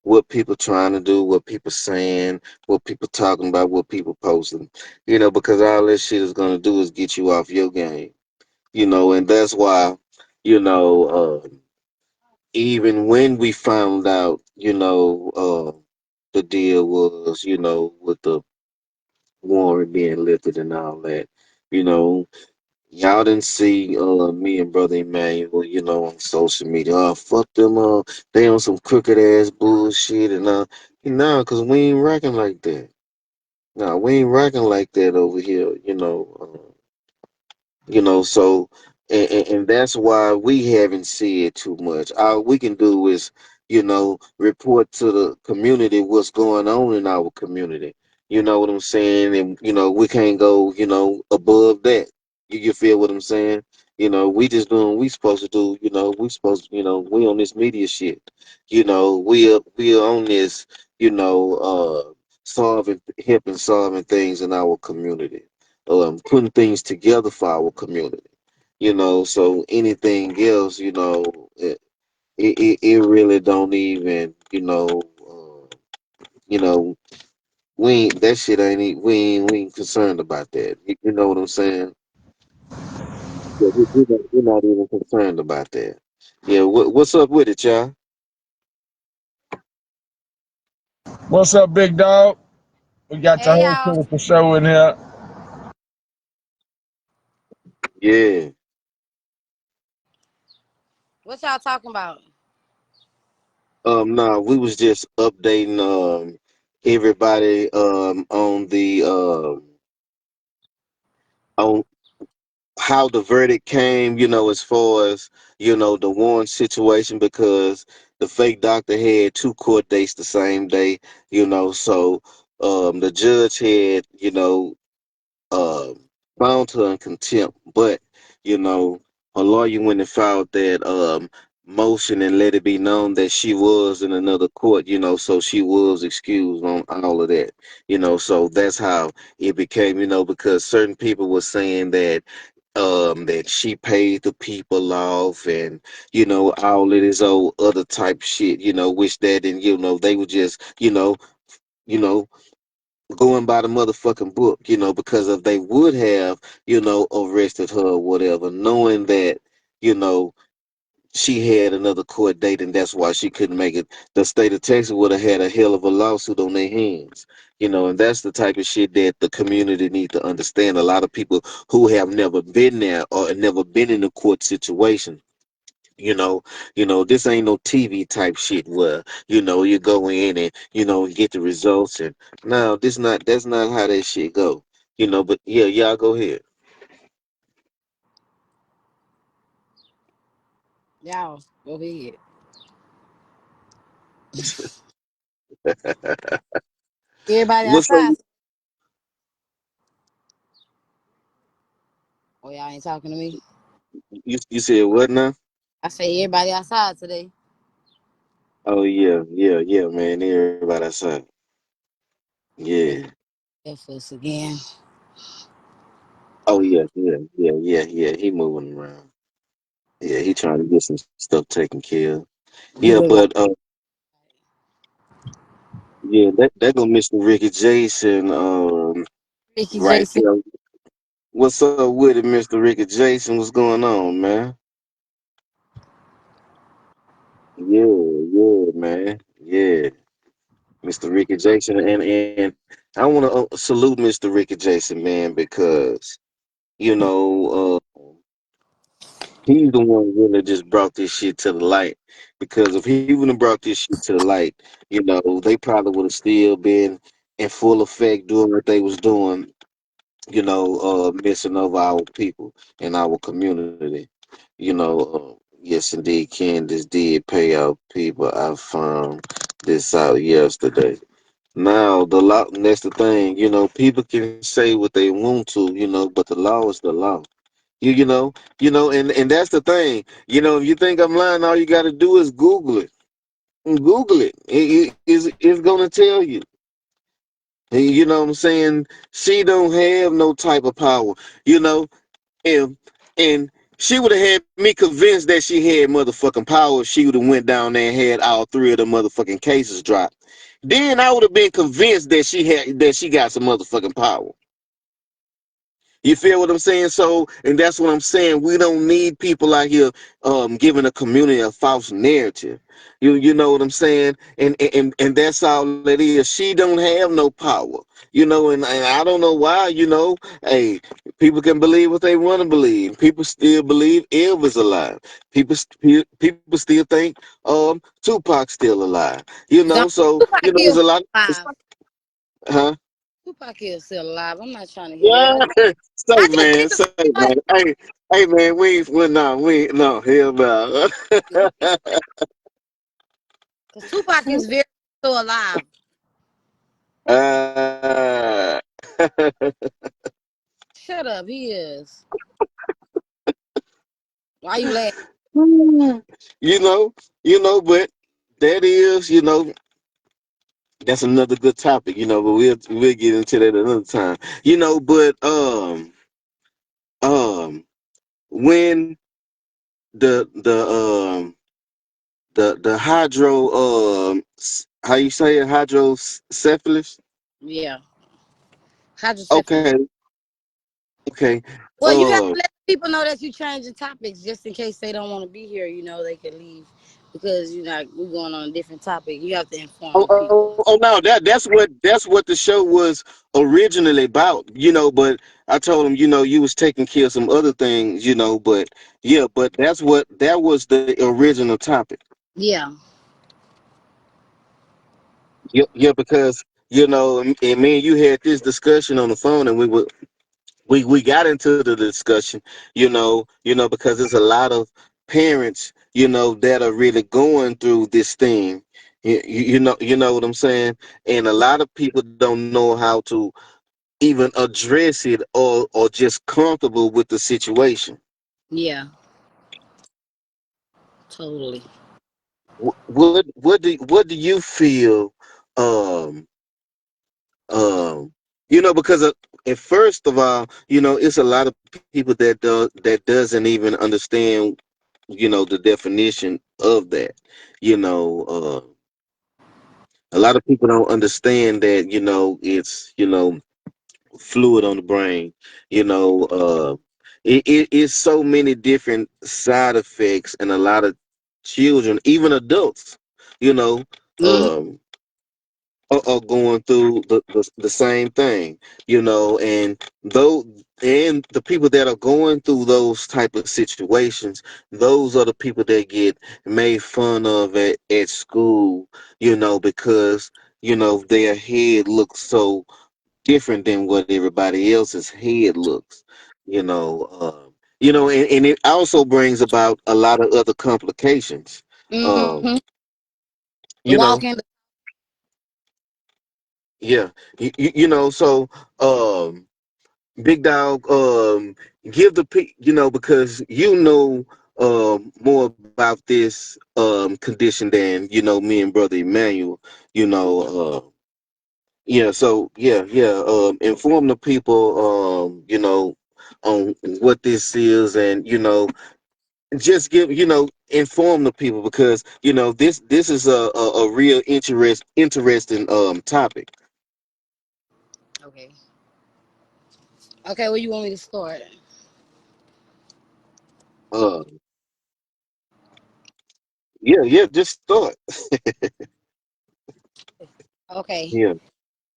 what people trying to do, what people saying, what people talking about, what people posting, because all this shit is gonna do is get you off your game, and that's why, you know, even when we found out, the deal was, with the warrant being lifted and all that, you know, y'all didn't see me and brother Emmanuel, on social media. Oh, fuck them. They on some crooked ass bullshit cause we ain't rocking like that. Nah, we ain't rocking like that over here. So and that's why we haven't said too much. All we can do is, report to the community what's going on in our community. You know what I'm saying? And we can't go, above that. You feel what I'm saying? We just doing what we supposed to do, we supposed to, we on this media shit. We are on this, solving helping solving things in our community, putting things together for our community. So anything else, it really don't even, you know, we ain't that shit ain't we ain't concerned about that. You know what I'm saying? Yeah, we're not even concerned about that. Yeah, what's up with it, y'all? What's up, big dog? We got your Hey whole y'all, critical show in here. Yeah. what y'all talking about? Nah, we was just updating everybody on the on how the verdict came, as far as, the Warren situation, because the fake doctor had two court dates the same day, so the judge had, uh, found her in contempt, but, her lawyer went and filed that motion and let it be known that she was in another court, so she was excused on all of that, so that's how it became, because certain people were saying that she paid the people off and all of this old other type shit, which that and they were just, you know, going by the motherfucking book, because if they would have, arrested her or whatever, knowing that, you know, she had another court date and that's why she couldn't make it. The state of Texas would have had a hell of a lawsuit on their hands. And that's the type of shit that the community needs to understand. A lot of people who have never been there or never been in a court situation, you know, this ain't no TV type shit where, you go in and, get the results and no, that's not how that shit go. But yeah, y'all go ahead. Y'all, go ahead. Everybody What's up? outside. Oh, y'all ain't talking to me. You said what now? I say everybody outside today. Oh yeah, yeah, yeah, man. Everybody outside. Yeah. F us again. Oh yeah, yeah, yeah, yeah, yeah. He moving around. Yeah, he trying to get some stuff taken care of. He Yeah, look like but yeah, that gonna Mr. Ricky Jason Ricky right Jason. there. What's up with it, Mr. Ricky Jason? What's going on, man? Yeah, yeah, man. Yeah, Mr. Ricky Jason, and I want to salute Mr. Ricky Jason, man, because he's the one really just brought this shit to the light. Because if he wouldn't have brought this shit to the light, they probably would have still been in full effect doing what they was doing, messing over our people and our community. Yes, indeed, Candace did pay out people. I found this out yesterday. Now, that's the thing, people can say what they want to, but the law is the law. And that's the thing. If you think I'm lying, all you got to do is Google it. Google it. It's gonna tell you. You know what I'm saying? She don't have no type of power. You know, and and she would have had me convinced that she had motherfucking power if she would have went down there and had all three of the motherfucking cases dropped. Then I would have been convinced that she got some motherfucking power. You feel what I'm saying? So, and that's what I'm saying. We don't need people out here giving a community a false narrative. You know what I'm saying? And that's all it is. She don't have no power. And I don't know why. Hey, people can believe what they want to believe. People still believe Elvis alive. People still think Tupac's still alive. Don't So Tupac there's is a lot. alive. Huh? Tupac is still alive. I'm not trying to hear that. Yeah, I say just need man, to say know man. Hey man, we ain't no hell no. because Tupac is very still alive. uh, Shut up, he is. Why you laughing? you know, but that is, that's another good topic, but we'll get into that another time. But um when the the hydro how you say it, hydrocephalus. Yeah, hydrocephalus. Okay, okay. Well, you have to Um, let people know that you changing topics just in case they don't want to be here. They can leave because we're going on a different topic. You have to inform the people. oh no, that's what the show was originally about, but I told him, you was taking care of some other things, but yeah, but that was the original topic. Yeah, Yeah, because and me and you had this discussion on the phone, and we got into the discussion, because there's a lot of parents, that are really going through this thing. You know what I'm saying? And a lot of people don't know how to even address it or just comfortable with the situation. yeah. Totally. What do you feel? Um, because and first of all, it's a lot of people that doesn't even understand, the definition of that. You know, a lot of people don't understand that. It's fluid on the brain. You know, it is so many different side effects, and a lot of children, even adults, you know, Mm-hmm. um, are going through the same thing, and though and the people that are going through those type of situations, those are the people that get made fun of at school, because their head looks so different than what everybody else's head looks, and it also brings about a lot of other complications. Mm-hmm. Um, The you know, walking. yeah, so um, big dog, give because more about this condition than me and brother Emmanuel, you know. Yeah, so yeah. Inform the people, on what this is, and just inform the people because this is a real interesting topic. Okay. Okay, where you want me to start? Uh, yeah, just start. Okay. Yeah.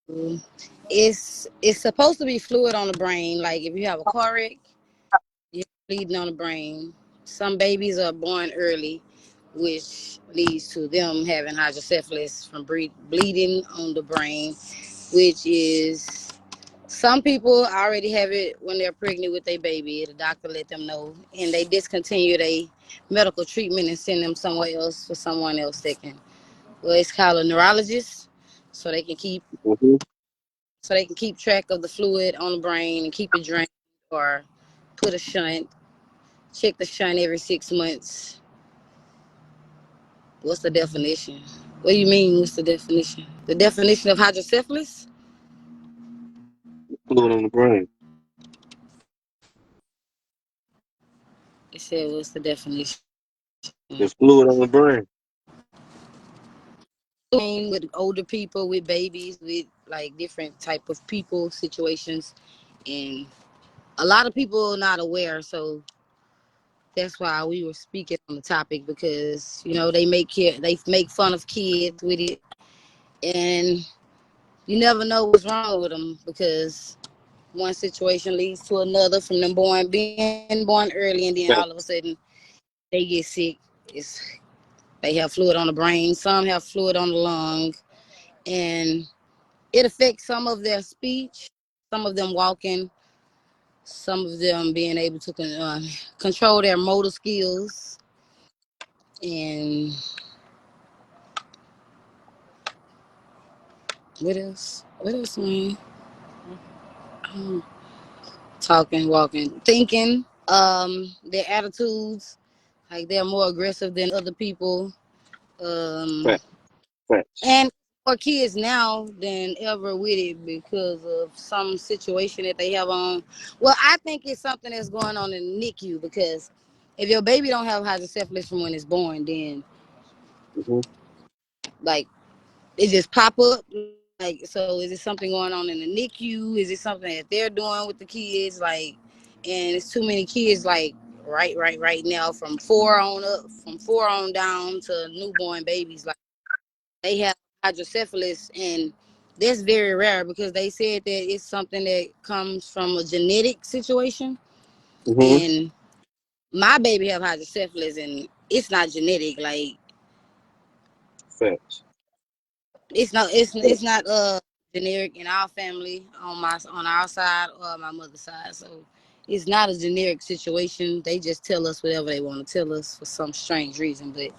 Mm. It's supposed to be fluid on the brain. Like if you have a car wreck, you're bleeding on the brain. Some babies are born early, which leads to them having hydrocephalus from bleeding on the brain, which is some people already have it when they're pregnant with their baby. The doctor let them know, and they discontinue their medical treatment and send them somewhere else for someone else that can. Well, it's called a neurologist, so they can keep Hmm. track of the fluid on the brain and keep it drained, or put a shunt. Check the shunt every 6 months. What's the definition? What do you mean? What's the definition? The definition of hydrocephalus? Fluid on the brain. It said, what's the definition? There's fluid on the brain. With older people, with babies, with like different type of people, situations, and a lot of people are not aware. So that's why we were speaking on the topic because they make fun of kids with it, and you never know what's wrong with them because one situation leads to another from them being born early, and then all of a sudden they get sick. It's They have fluid on the brain, some have fluid on the lung, and it affects some of their speech, some of them walking, some of them being able to control their motor skills, and what else? What else? Talking, walking, thinking. Their attitudes, like they're more aggressive than other people. Um, Fact, facts. and for kids now than ever with it because of some situation that they have on. Well, I think it's something that's going on in the NICU because if your baby don't have hydrocephalus from when it's born, then Hmm. like it just pop up. Like, so is it something going on in the NICU? Is it something that they're doing with the kids? Like, and it's too many kids. Like right now, from 4 on down to newborn babies. Like they have hydrocephalus, and that's very rare because they said that it's something that comes from a genetic situation. Hmm. And my baby have hydrocephalus, and it's not genetic. Like Facts. it's not generic in our family on our side or my mother's side. So it's not a generic situation. They just tell us whatever they want to tell us for some strange reason. But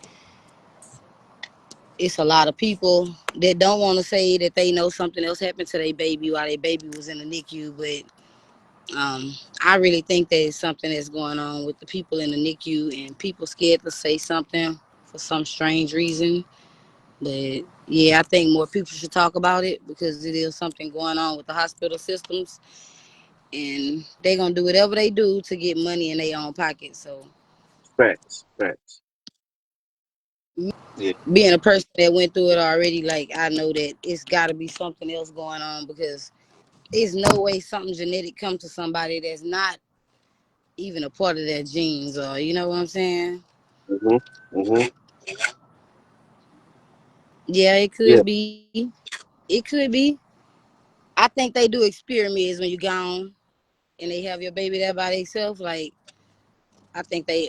it's a lot of people that don't want to say that they know something else happened to their baby while their baby was in the NICU, but I really think that it's something that's going on with the people in the NICU, and people scared to say something for some strange reason. But yeah, I think more people should talk about it because it is something going on with the hospital systems, and they're gonna do whatever they do to get money in their own pocket. So, Facts, facts. Yeah, being a person that went through it already, like I know that it's got to be something else going on because there's no way something genetic comes to somebody that's not even a part of their genes, or you know what I'm saying? mhm, mhm, Yeah, it yeah, could be. It could be. I think they do experiments when you gone and they have your baby there by themselves. Like I think they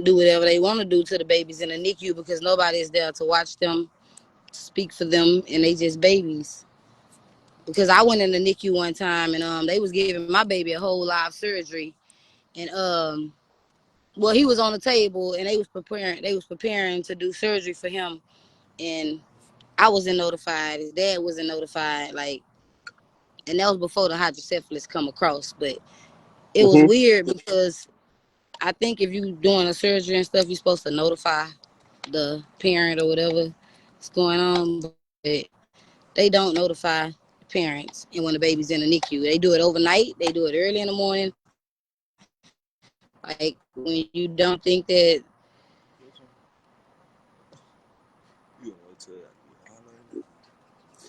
do whatever they want to do to the babies in the NICU because nobody is there to watch them, speak for them, and they just babies. Because I went in the NICU one time and they was giving my baby a whole live surgery, and well, he was on the table and they was preparing to do surgery for him, and I wasn't notified, his dad wasn't notified, like, and that was before the hydrocephalus come across. But it was mhm, weird because I think if you doing a surgery and stuff, you're supposed to notify the parent or whatever is going on, but they don't notify the parents. And when the baby's in the NICU, they do it overnight, they do it early in the morning. Like when you don't think that.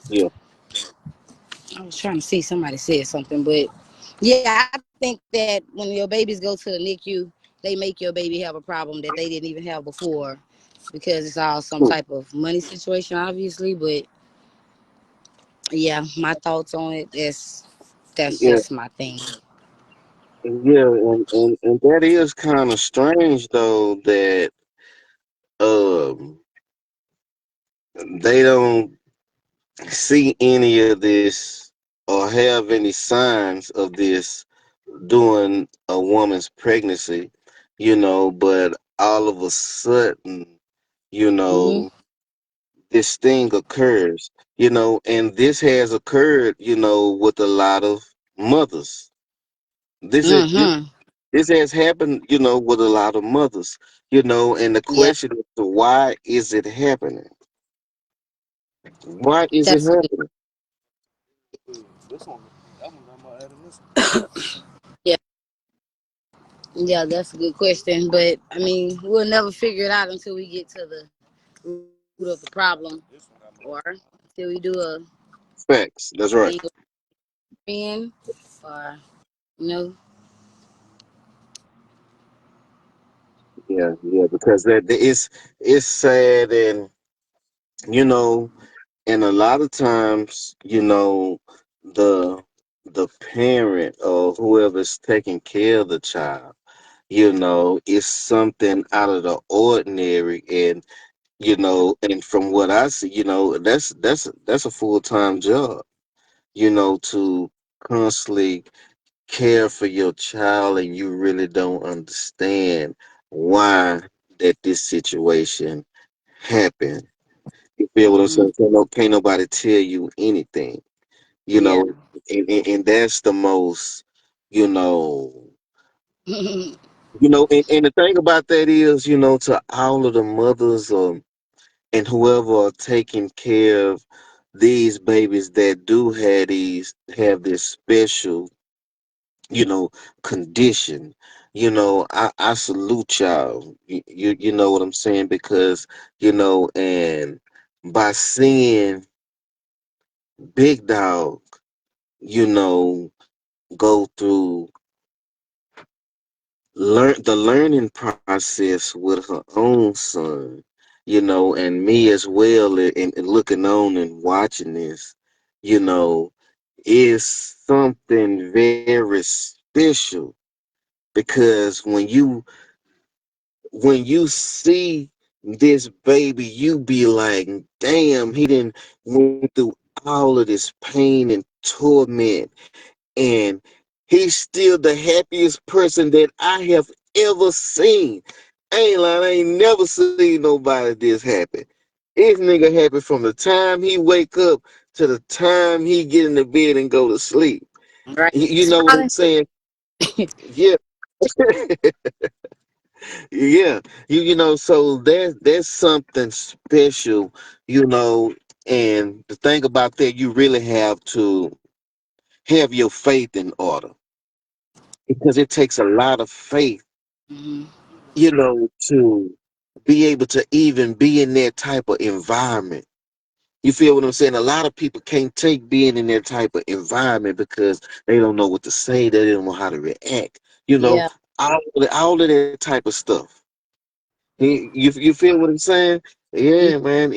yeah. I was trying to see somebody said something, but yeah, I think that when your babies go to the NICU, they make your baby have a problem that they didn't even have before because it's all some Hmm. type of money situation, obviously. But yeah, my thoughts on it. That's Yeah, just my thing. yeah, and that is kind of strange though that um they don't see any of this or have any signs of this during a woman's pregnancy, but all of a sudden, you Mhm. know, this thing occurs, and this has occurred, with a lot of mothers. This is this, Mhm. this has happened, with a lot of mothers, and the Yeah, question is why is it happening? Why is it that's a good. happening? Yeah, yeah, that's a good question. But I mean, we'll never figure it out until we get to the root of the problem, or until we do a Facts. That's thing right. in, or you know. Yeah, yeah, because it's sad, and you know, and a lot of times, the the parent or whoever's taking care of the child, is something out of the ordinary, and and from what I see, that's a full-time job, to constantly care for your child, and you really don't understand why that this situation happened. You feel what I'm Mhm. saying? Can't nobody tell you anything, you Yeah. know, and that's the most, you know, and the thing about that is, to all of the mothers and whoever are taking care of these babies that do have this special, you know, condition. I salute y'all. You know what I'm saying? Because, and by seeing Big Dog, you know, go through learning process with her own son, and me as well, and looking on and watching this, is something very special because when you see this baby, you be like, damn, he didn't went through all of this pain and torment, and he's still the happiest person that I have ever seen. I ain't lying, I ain't never seen nobody this happy. This nigga happy from the time he wake up to the time he get in the bed and go to sleep. Right. You know what I'm Smiling. saying? Yeah, yeah. So there's something special, you know, and the thing about that, you really have to have your faith in order because it takes a lot of faith, Hmm. to be able to even be in that type of environment. You feel what I'm saying? A lot of people can't take being in that type of environment because they don't know what to say, they don't know how to react. You know, Yeah. all of that type of stuff. You feel what I'm saying? Yeah. Yeah, man.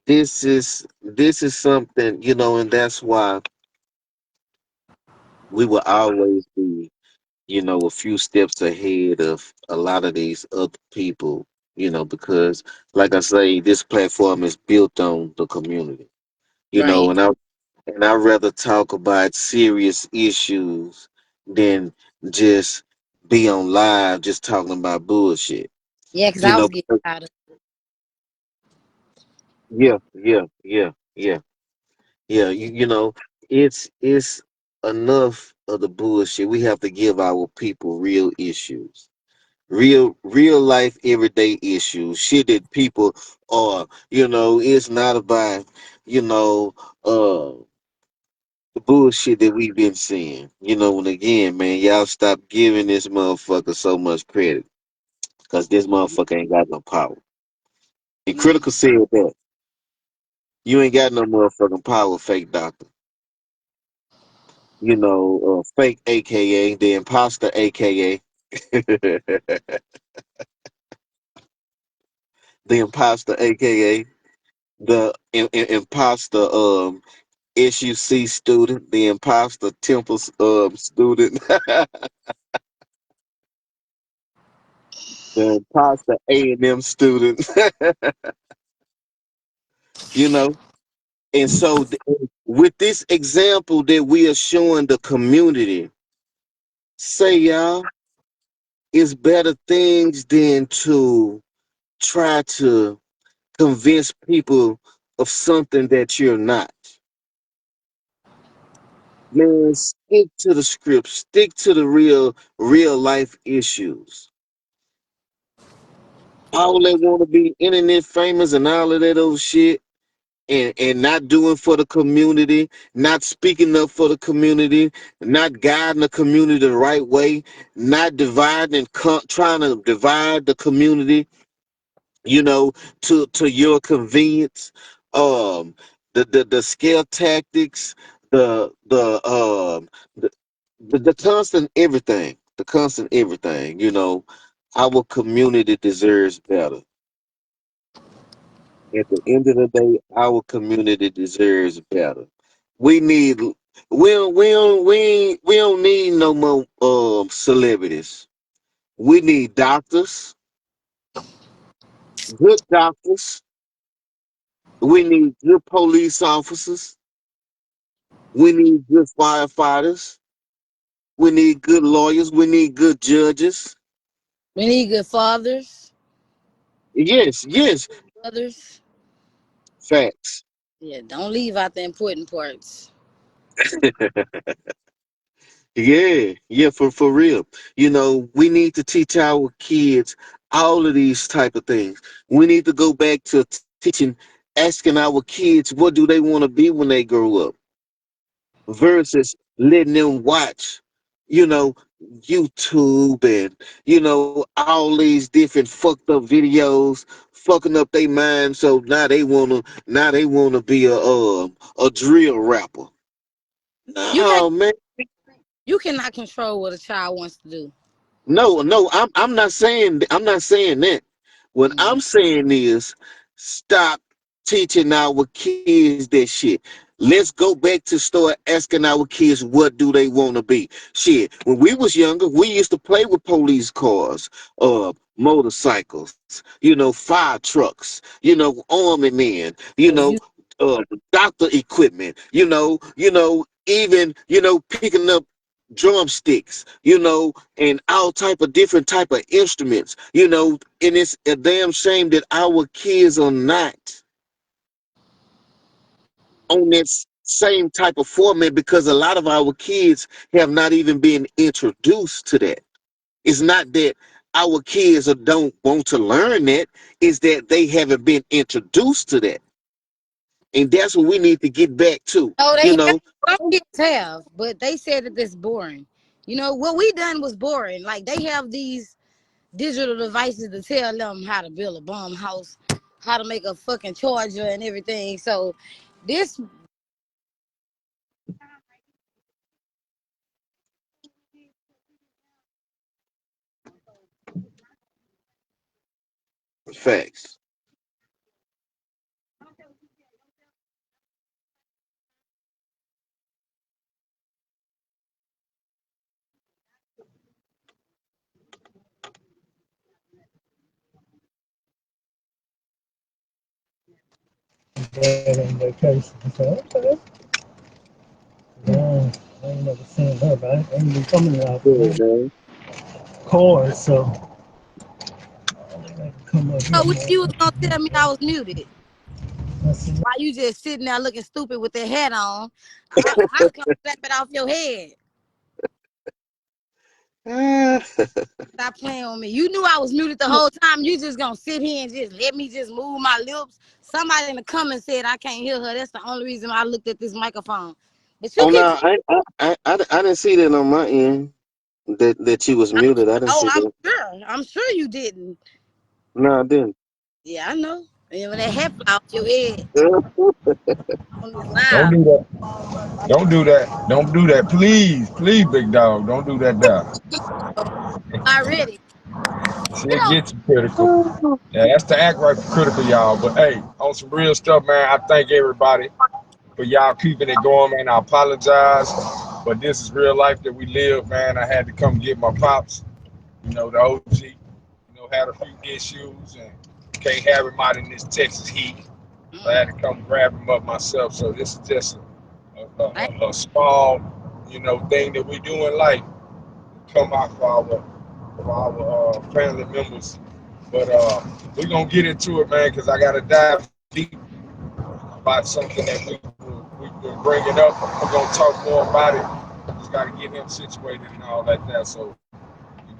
This is something, and that's why we will always be, a few steps ahead of a lot of these other people, because like I say, this platform is built on the community, Right. and I rather talk about serious issues than just be on live just talking about bullshit. Yeah, because You I know, was getting tired of. yeah, yeah, yeah, yeah, yeah. It's enough of the bullshit. We have to give our people real issues. Real life everyday issues. Shit that people are, it's not about, you know, uh the bullshit that we've been seeing. And again, man, y'all stop giving this motherfucker so much credit. Cause this motherfucker ain't got no power. And Mm. Critical said that. You ain't got no motherfucking power, fake doctor. Fake AKA, the imposter AKA. The imposter AKA the imposter SUC student, the imposter Temple student, the imposter A&M student, you know. And so with this example that we are showing the community, say y'all, it's better things than to try to convince people of something that you're not. Man, stick to the script, stick to the real life issues. All they want to be internet famous and all of that old shit, and not doing for the community, not speaking up for the community, not guiding the community the right way, not dividing and trying to divide the community, to your convenience. Um, the scare tactics, the the um the, the constant everything. Our community deserves better. At the end of the day, our community deserves better. We need we don't need no more celebrities. We need doctors, good doctors. We need good police officers. We need good firefighters. We need good lawyers. We need good judges. We need good fathers, Yes, yes, brothers. facts. Yeah, don't leave out the important parts. Yeah, yeah, for real. We need to teach our kids all of these type of things. We need to go back to teaching, asking our kids what do they want to be when they grow up, versus letting them watch, you know, YouTube and all these different fucked up videos, fucking up their mind. So now they wanna be a drill rapper. You can't. No, man. You cannot control what a child wants to do. No, no, I'm not saying that. What Mm. I'm saying is stop teaching our kids that shit. Let's go back to start asking our kids what do they want to be. Shit, when we was younger, we used to play with police cars, motorcycles, fire trucks, army men, Oh, you doctor equipment, even, picking up drumsticks, and all type of different type of instruments, and it's a damn shame that our kids are not on that same type of format because a lot of our kids have not even been introduced to that. It's not that our kids don't want to learn that, it's that they haven't been introduced to that. And that's what we need to get back to, Oh, you they have, know. some kids have, but they said that it's boring. You know, what we done was boring. Like, they have these digital devices to tell them how to build a bomb house, how to make a fucking charger and everything. So this Facts. Dad on vacation. I said, okay. Yeah, I ain't never seen her, but I ain't been coming out Yeah, for man. cars, so I think I can come up here oh, more. you was gonna tell me I was muted. I said, Why you just sitting there looking stupid with that hat on? I come slap it off your head. Ah, Stop playing with me. You knew I was muted the whole time. You just gonna sit here and just let me just move my lips. Somebody in the comments said I can't hear her. That's the only reason I looked at this microphone. But you oh keep no, I didn't see that on my end that you was I'm, muted. I didn't oh, see I'm that. sure. I'm sure you didn't. No, I didn't. Yeah, I know. And when that hat fly off your head on this Don't live. do that. Don't do that. Don't do that. Please, please, big dog. Don't do that there. Already. You Shit know, gets critical. Yeah, that's the act right for critical, y'all. But hey, on some real stuff, man, I thank everybody for y'all keeping it going, man. I apologize, but this is real life that we live, man. I had to come get my pops, the OG, had a few issues and can't have him out in this Texas heat. So I had to come grab him up myself. So this is just I, a small, thing that we do in life. Come out for our family members. But we're gonna get into it, man, because I gotta dive deep about something that we've been bringing up. We're gonna talk more about it. Just gotta get him situated and all like that. So,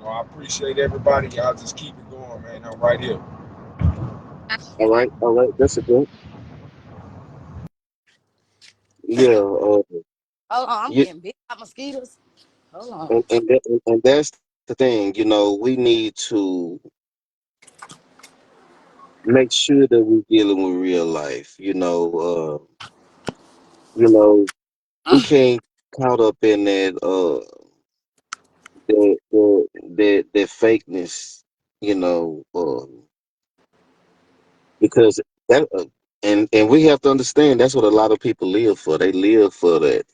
I appreciate everybody. Y'all just keep it going, man. I'm right here. I, All right, that's a good. Yeah, hold on, I'm you, getting bit by mosquitoes. Hold on. and that's the thing. We need to make sure that we're dealing with real life. We can't caught up in that fakeness. You know, because that and we have to understand that's what a lot of people live for. They live for that,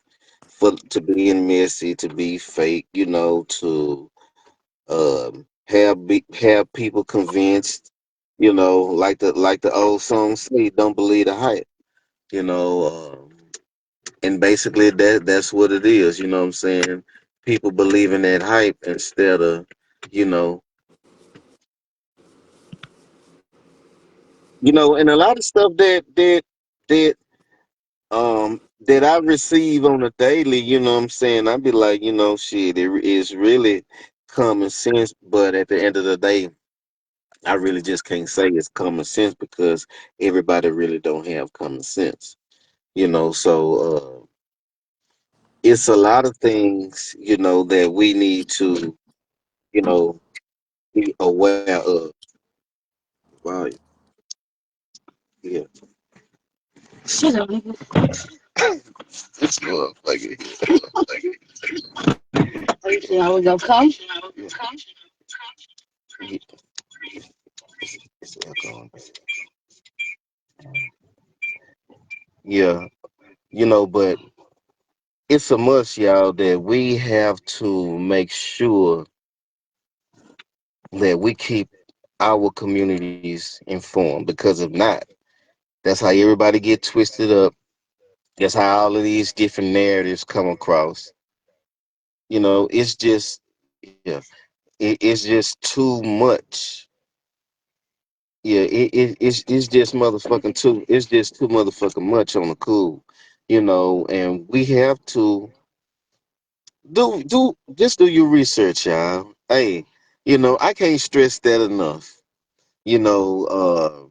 for to being messy, to be fake. Have people convinced. Like the old song say, "Don't believe the hype." You know. And basically that's what it is, you know what I'm saying? People believe in that hype instead of, you know, and a lot of stuff that that I receive on a daily, you know what I'm saying? I'd be like, shit, it is really common sense, but at the end of the day, I really just can't say it's common sense because everybody really don't have common sense, so it's a lot of things, that we need to, you know, be aware of. Wow, yeah. This motherfucker. I was gonna come. Yeah. It's alcohol. Yeah, but it's a must, y'all, that we have to make sure that we keep our communities informed because if not, that's how everybody get twisted up. That's how all of these different narratives come across. It's just, yeah, it's just too much. Yeah, it's just motherfucking too. It's just too motherfucking much on the cool. And we have to do your research, y'all. Hey, I can't stress that enough. You know,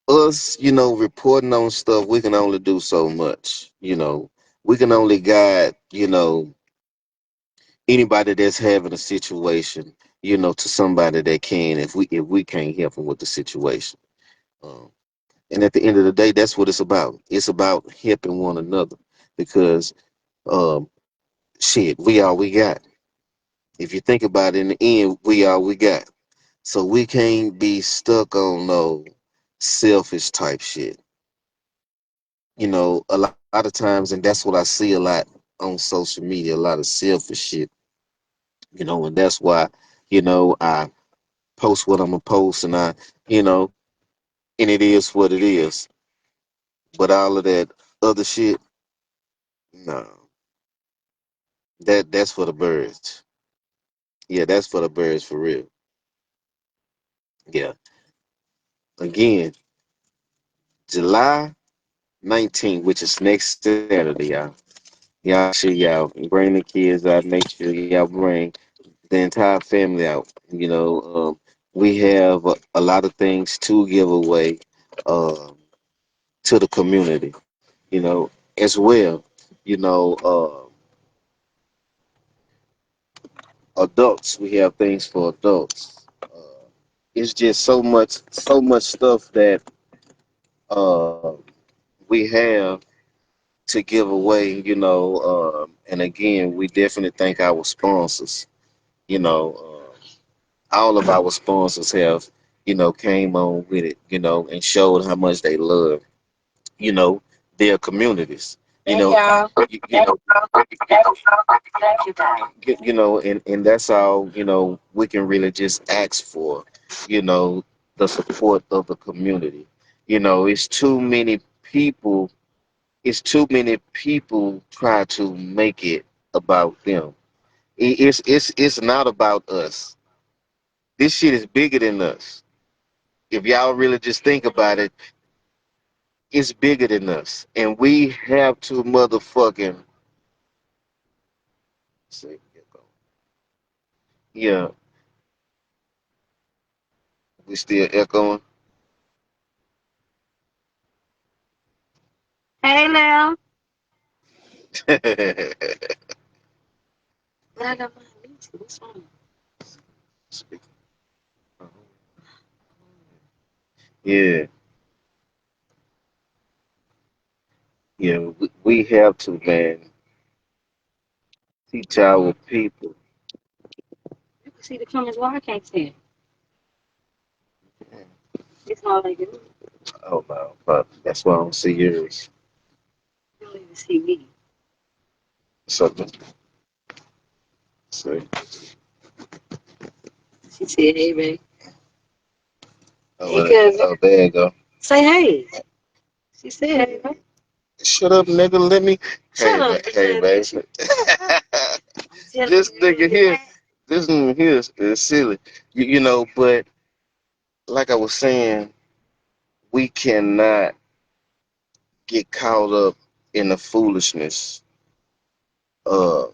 us, reporting on stuff, we can only do so much. We can only guide, anybody that's having a situation, to somebody that can if we can't help them with the situation. Um, and at the end of the day, that's what it's about. It's about helping one another because um, shit, we all we got. If you think about it, in the end, we all we got. So we can't be stuck on no selfish type shit. A lot of times, and that's what I see a lot on social media, a lot of selfish shit. And that's why, I post what I'm gonna post, and you know, and it is what it is. But all of that other shit, no, that's for the birds. Yeah, that's for the birds for real. Yeah. Again, July 19th, which is next Saturday, y'all. Y'all make sure y'all bring the kids out. Make sure y'all bring the entire family out. We have a lot of things to give away um, to the community. As well. You know, adults. We have things for adults. It's just so much stuff that uh, we have to give away. And again, we definitely thank our sponsors. You know, all of our sponsors have, came on with it. And showed how much they love, you know, their communities. You Hey know, y'all. you, you know, and that's all, we can really just ask for, you know, the support of the community. It's too many people, try to make it about them. It's not about us. This shit is bigger than us. If y'all really just think about it, it's bigger than us. And we have to motherfucking say, yeah, we still echoing. Hey now. But I got my meeting. What's wrong? Speak. Yeah, yeah, we have to, man, teach our people. You can see the comments why I can't stand. It's not like it. Oh no, but that's why I don't see yours. You don't even see me. Something. See. She said, hey Ray. Oh, Hey cousin. oh, there you go. Say hey. She said hey Ray. Shut up, nigga. Let me. Shut Hey, up. hey, man. This nigga here, this nigga here is silly. But like I was saying, we cannot get caught up in the foolishness. Uh,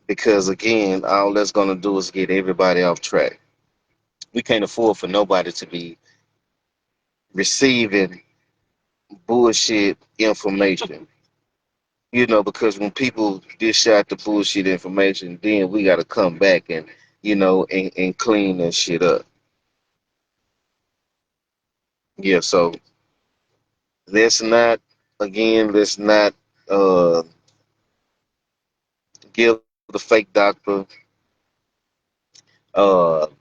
because again, all that's gonna do is get everybody off track. We can't afford for nobody to be receiving bullshit information. Because when people dish out the bullshit information, then we got to come back and, and clean that shit up. Yeah, so let's not, again, let's not uh, give the fake doctor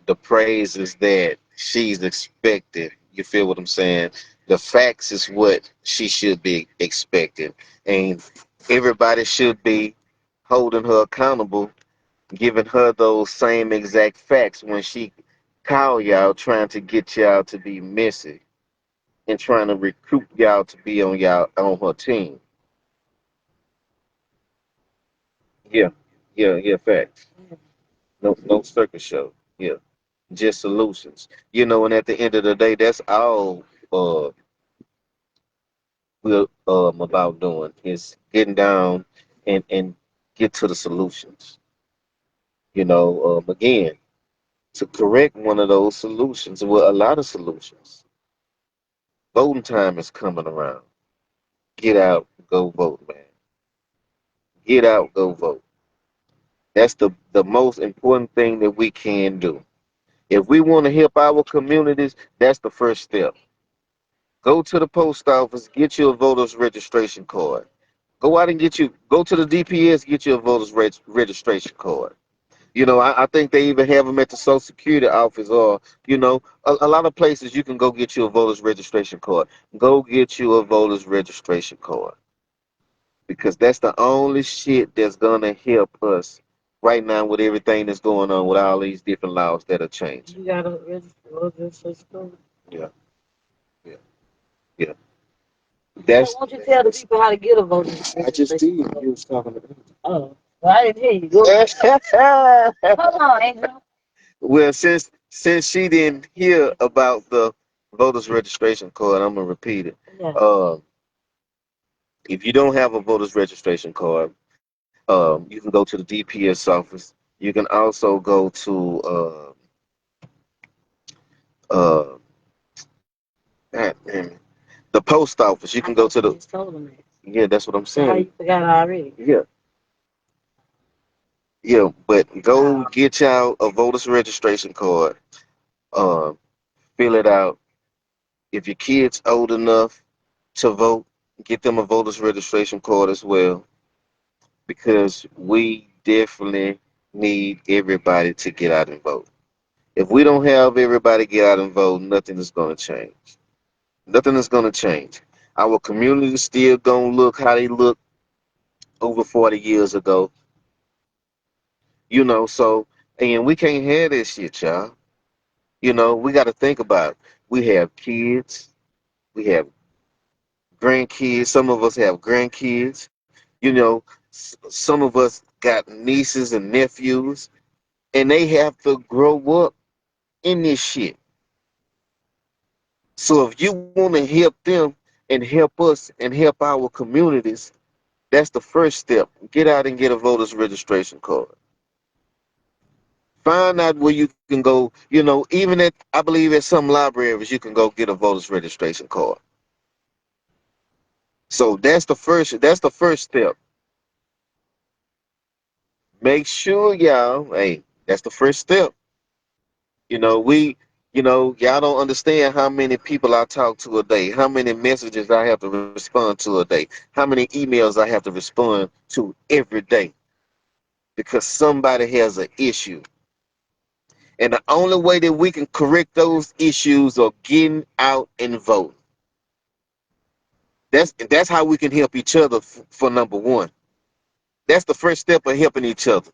the praises that she's expected. You feel what I'm saying? The facts is what she should be expecting. And everybody should be holding her accountable, giving her those same exact facts when she call y'all trying to get y'all to be missing and trying to recruit y'all to be on her team. Yeah, yeah, facts. No circus show. Yeah, just solutions. And at the end of the day, that's all. we're about doing is getting down and get to the solutions. Again, to correct one of those solutions, well, a lot of solutions. Voting time is coming around. Get out, go vote, man. Get out, go vote. That's the most important thing that we can do. If we want to help our communities, that's the first step. Go to the post office, get you a voter's registration card. Go out and go to the DPS, get you a voter's registration card. I think they even have them at the Social Security office, or, a lot of places you can go get you a voter's registration card. Go get you a voter's registration card, because that's the only shit that's going to help us right now with everything that's going on with all these different laws that are changing. You gotta register school. Yeah, yeah, yeah. So That's. won't you tell the people how to get a voter I just did. registration card? You was talking about. Oh, well, I didn't hear you. Hold on, Angel. Well, since she didn't hear about the voters registration card, I'm gonna repeat it. Yeah. If you don't have a voters registration card, you can go to the DPS office. You can also go to uh, God damn it, the post office. You can go to the. Just told them that. Yeah, that's what I'm How saying. you forgot already? Yeah, yeah, but go get y'all a voters registration card. Uh, Fill it out. If your kid's old enough to vote, get them a voters registration card as well, because we definitely need everybody to get out and vote. If we don't have everybody get out and vote, nothing is going to change. Nothing is going to change. Our community is still going to look how they look over 40 years ago. So, and we can't have this shit, y'all. We got to think about it. We have kids, we have grandkids, some of us have grandkids, some of us got nieces and nephews, and they have to grow up in this shit. So if you want to help them and help us and help our communities, that's the first step. Get out and get a voter's registration card. Find out where you can go. Even I believe at some libraries, you can go get a voter's registration card. So that's the first step. Make sure y'all, hey, that's the first step. Y'all don't understand how many people I talk to a day, how many messages I have to respond to a day, how many emails I have to respond to every day, because somebody has an issue. And the only way that we can correct those issues are getting out and voting. That's how we can help each other for number one. That's the first step of helping each other.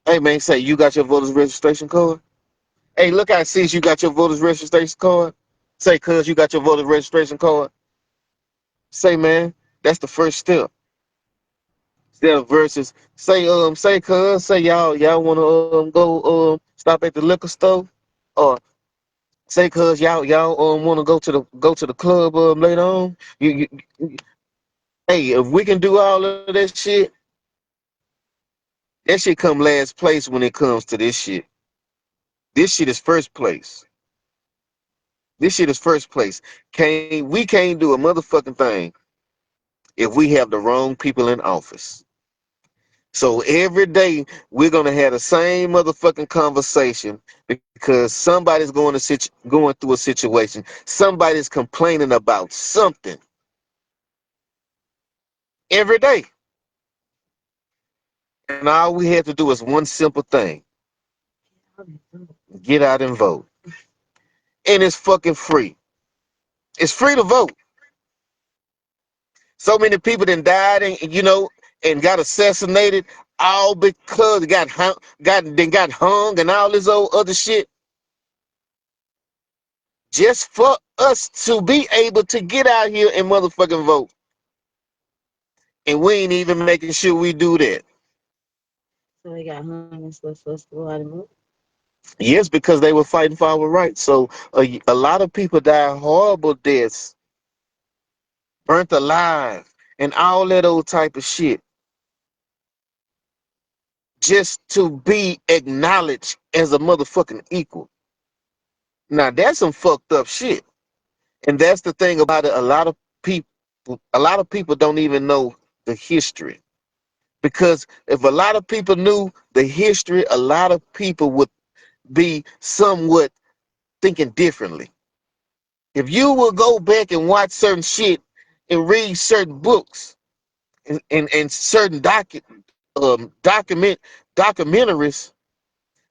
Hey man, say you got your voter's registration card? Hey, look, I see you got your voter's registration card. Say, cuz, you got your voter's registration card. Say, man, that's the first step. Instead of versus, say, cuz, say y'all wanna go stop at the liquor store, or say, cuz, y'all wanna go to the club later on. Hey, if we can do all of that shit come last place when it comes to this shit. This shit is first place. This shit is first place. We can't do a motherfucking thing if we have the wrong people in office. So every day we're gonna have the same motherfucking conversation, because somebody's going through a situation. Somebody's complaining about something every day. And all we have to do is one simple thing. Get out and vote. And it's fucking free. It's free to vote. So many people that died and got assassinated, all because they got hung and all this old other shit, just for us to be able to get out here and motherfucking vote. And we ain't even making sure we do that. So they got hung and stuff for us to go out and vote. Yes, because they were fighting for our rights. So a lot of people died horrible deaths burnt alive, and all that old type of shit, just to be acknowledged as a motherfucking equal. Now that's some fucked up shit. And that's the thing about it. People a lot of people don't even know the history. Because if a lot of people knew the history, a lot of people would be somewhat thinking differently. If you will go back and watch certain shit and read certain books and certain documentaries,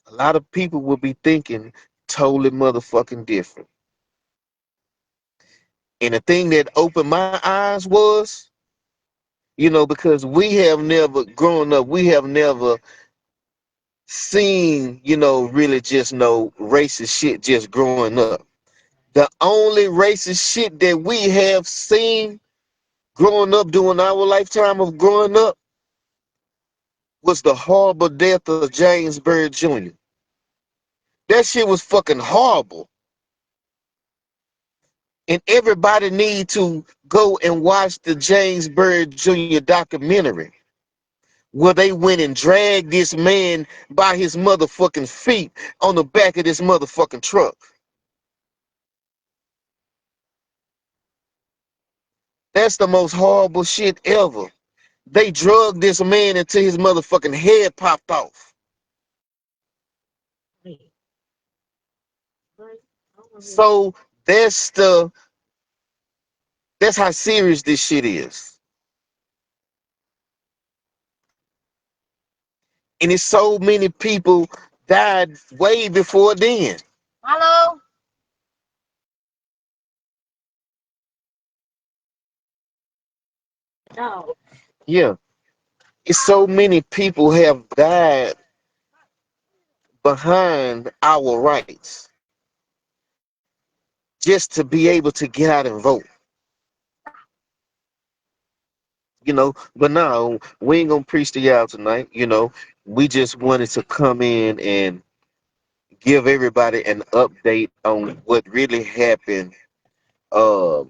a lot of people will be thinking totally motherfucking different. And the thing that opened my eyes was, because we have never grown up, we have never seen, really just no racist shit just growing up. The only racist shit that we have seen growing up during our lifetime of growing up was the horrible death of James Byrd Jr. That shit was fucking horrible. And everybody need to go and watch the James Byrd Jr. documentary where they went and dragged this man by his motherfucking feet on the back of this motherfucking truck. That's the most horrible shit ever. They drugged this man until his motherfucking head popped off. So that's the that's how serious this shit is. And it's so many people died way before then. Hello? No. Yeah. It's so many people have died behind our rights just to be able to get out and vote. But no, we ain't gonna preach to y'all tonight. We just wanted to come in and give everybody an update on what really happened uh,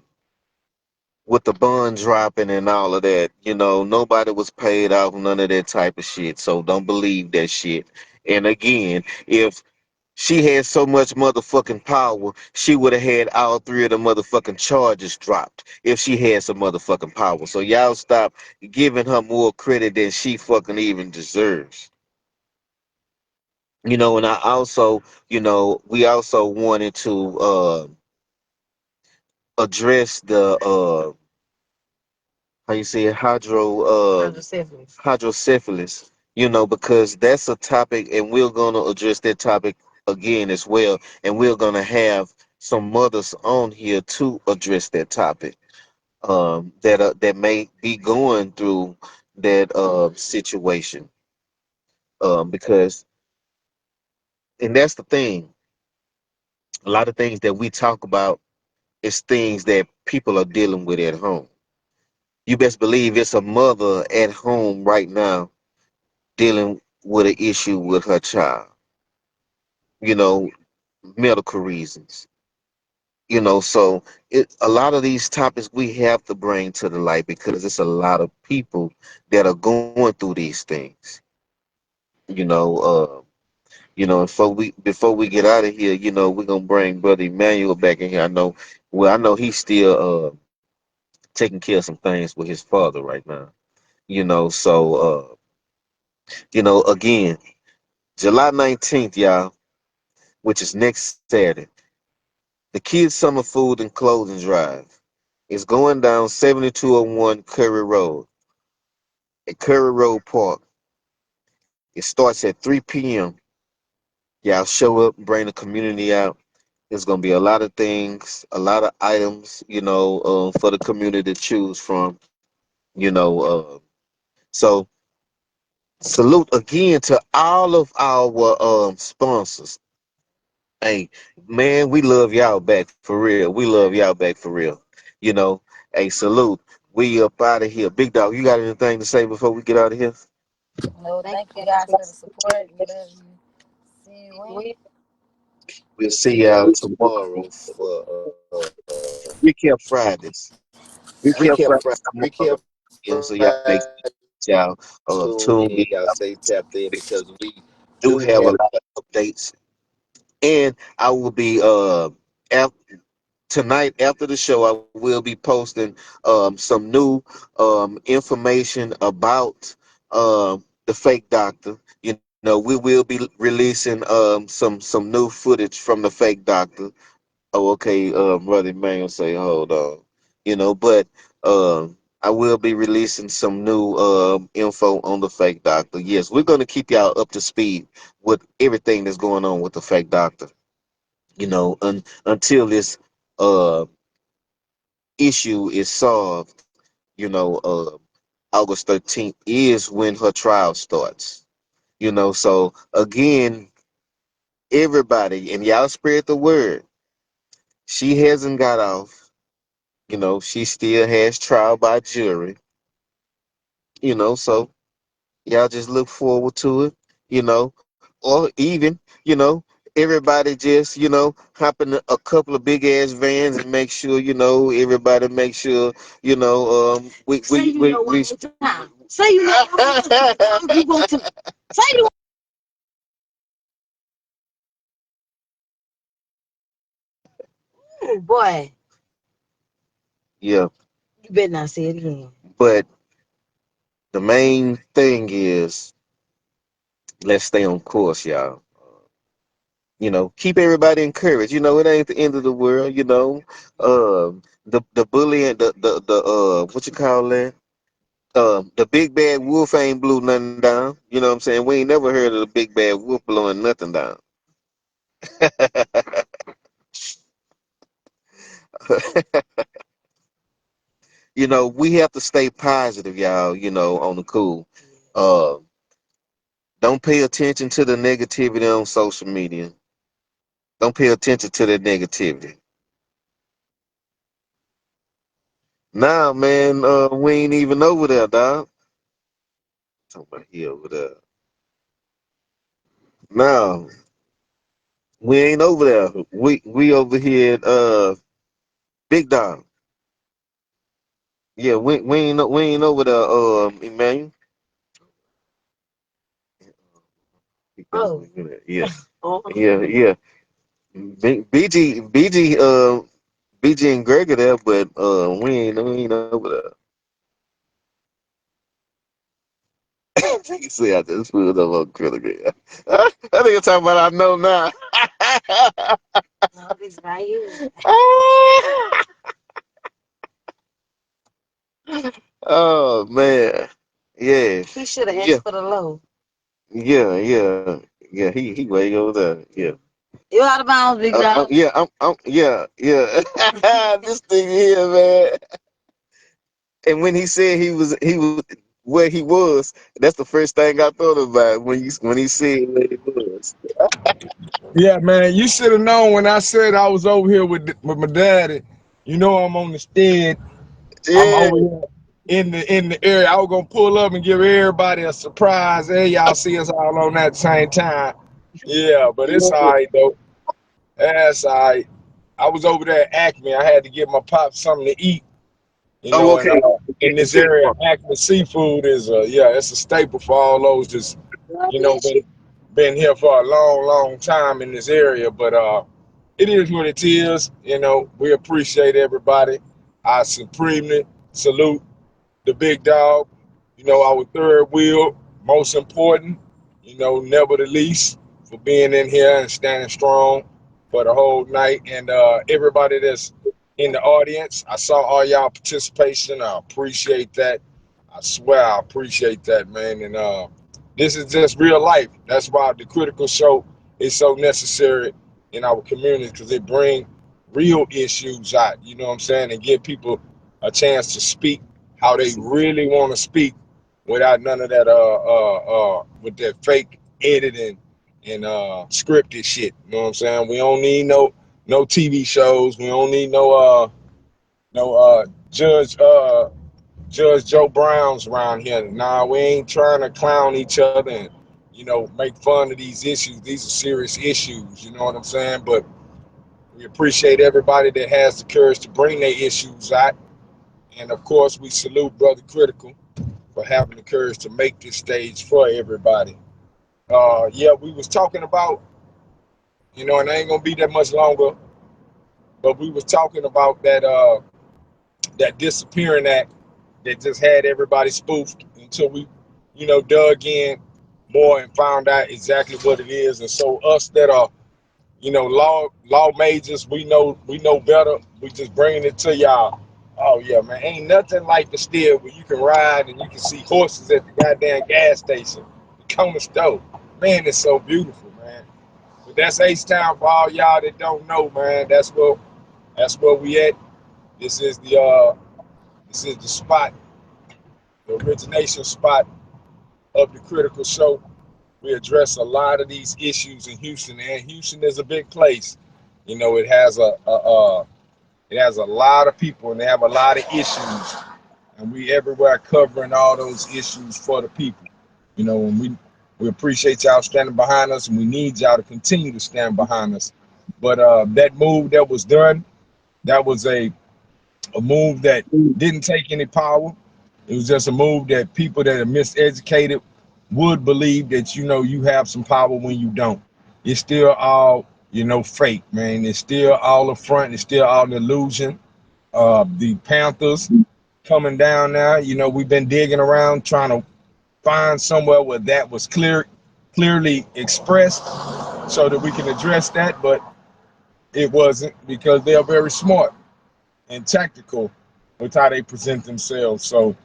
with the bond dropping and all of that. Nobody was paid off, none of that type of shit. So don't believe that shit. And again, if she had so much motherfucking power, she would have had all three of the motherfucking charges dropped if she had some motherfucking power. So y'all stop giving her more credit than she fucking even deserves. And I also, we also wanted to address the how you say it, hydrocephalus, because that's a topic, and we're gonna address that topic again as well, and we're gonna have some mothers on here to address that topic, that may be going through that situation, because, and that's the thing, a lot of things that we talk about is things that people are dealing with at home. You best believe it's a mother at home right now dealing with an issue with her child, you know, medical reasons. So a lot of these topics we have to bring to the light because it's a lot of people that are going through these things. You know, before we get out of here, we're gonna bring Brother Emmanuel back in here. I know he's still taking care of some things with his father right now. So again, July 19th, y'all, which is next Saturday, the Kids Summer Food and Clothing Drive is going down 7201 Curry Road at Curry Road Park. It starts at 3 p.m. Y'all show up, bring the community out. There's gonna be a lot of things, a lot of items, for the community to choose from. You know, so salute again to all of our sponsors. Hey, man, we love y'all back for real. We love y'all back for real. You know, hey, salute. We up out of here. Big dog, you got anything to say before we get out of here? No, thank you guys for the support. We love you. See you when. We'll see y'all tomorrow for Recap Fridays. Recap Friday. So y'all make y'all Tune tune in. in. Y'all stay tapped in because we Do do have a have. lot of updates, and I will be tonight after the show. I will be posting some new information about the fake doctor. You know, we will be releasing some new footage from the fake doctor. Oh, okay. Brother Emmanuel say, hold on. You know, but I will be releasing some new info on the fake doctor. Yes, we're gonna keep y'all up to speed with everything that's going on with the fake doctor. You know, until this uh issue is solved. You know, August 13th is when her trial starts. You know, so again, everybody and y'all spread the word. She hasn't got off. You know, she still has trial by jury. You know, so y'all just look forward to it. You know, or even everybody just hop in a couple of big ass vans and make sure everybody make sure we Say you know you want to say you boy. yeah. You better not say it again. But the main thing is let's stay on course, y'all. Keep everybody encouraged. It ain't the end of the world. The bully and the what you call that? The big bad wolf ain't blew nothing down. You know what I'm saying? We ain't never heard of the big bad wolf blowing nothing down. We have to stay positive, y'all. On the cool. Uh, don't pay attention to the negativity on social media. Don't pay attention to the negativity. Nah, man, we ain't even over there, dog. Talking about he over there. No, we ain't over there. We over here at Big Dog. Yeah, we ain't over there, Emmanuel. Oh. Yeah, Oh. yeah. BG and Greg are there, but we ain't over there. You see, I just pulled up on critical. I think you're talking about I know now. No, this right here. Oh man, yeah, He should have yeah, asked for the low. yeah. He way over there. Yeah, You out of bounds, big dog. yeah. Yeah. This thing here, man. And when he said he was where he was, that's the first thing I thought about when he said where he was. Yeah, man, you should have known when I said I was over here with my daddy. You know I'm on the stead. I'm Yeah. over here in the area. I was gonna pull up and give everybody a surprise. Hey, y'all see us all on that same time. Yeah, but it's all right though. That's all right. I was over there at Acme. I had to give my pop something to eat. Oh, And okay. in Get the this city area, part. Acme seafood is it's a staple for all those just been here for a long, long time in this area. But it is what it is. We appreciate everybody. I supremely salute the big dog, our third wheel, most important, never the least, for being in here and standing strong for the whole night. And everybody that's in the audience, I saw all y'all participation. I appreciate that. I swear I appreciate that, man. And this is just real life. That's why the Critical Show is so necessary in our community because it bring real issues out, you know what I'm saying, and give people a chance to speak how they really want to speak without none of that with that fake editing and scripted shit. You know what I'm saying? We don't need no TV shows. We don't need no Judge Joe Browns around here. Nah, we ain't trying to clown each other and make fun of these issues. These are serious issues. You know what I'm saying? But we appreciate everybody that has the courage to bring their issues out And of course, we salute Brother Critical for having the courage to make this stage for everybody. Yeah, we was talking about, and I ain't gonna be that much longer, but we was talking about that disappearing act that just had everybody spoofed until we, dug in more and found out exactly what it is. And so us that are, law majors, we know better. We just bringing it to y'all. Oh yeah, man, ain't nothing like the still where you can ride and you can see horses at the goddamn gas station, the corner store. Man, it's so beautiful, man. But that's H-Town for all y'all that don't know, man. That's where we at. This is the spot, the origination spot of the Critical Show. We address a lot of these issues in Houston, and Houston is a big place. It has a lot of people, and they have a lot of issues, and we everywhere covering all those issues for the people. And we appreciate y'all standing behind us, and we need y'all to continue to stand behind us. But that move that was done, that was a move that didn't take any power. It was just a move that people that are miseducated would believe that you have some power when you don't. It's still all fake, man. It's still all a front. It's still all an illusion. The Panthers coming down now. We've been digging around trying to find somewhere where that was clearly expressed so that we can address that, but it wasn't, because they are very smart and tactical with how they present themselves. So,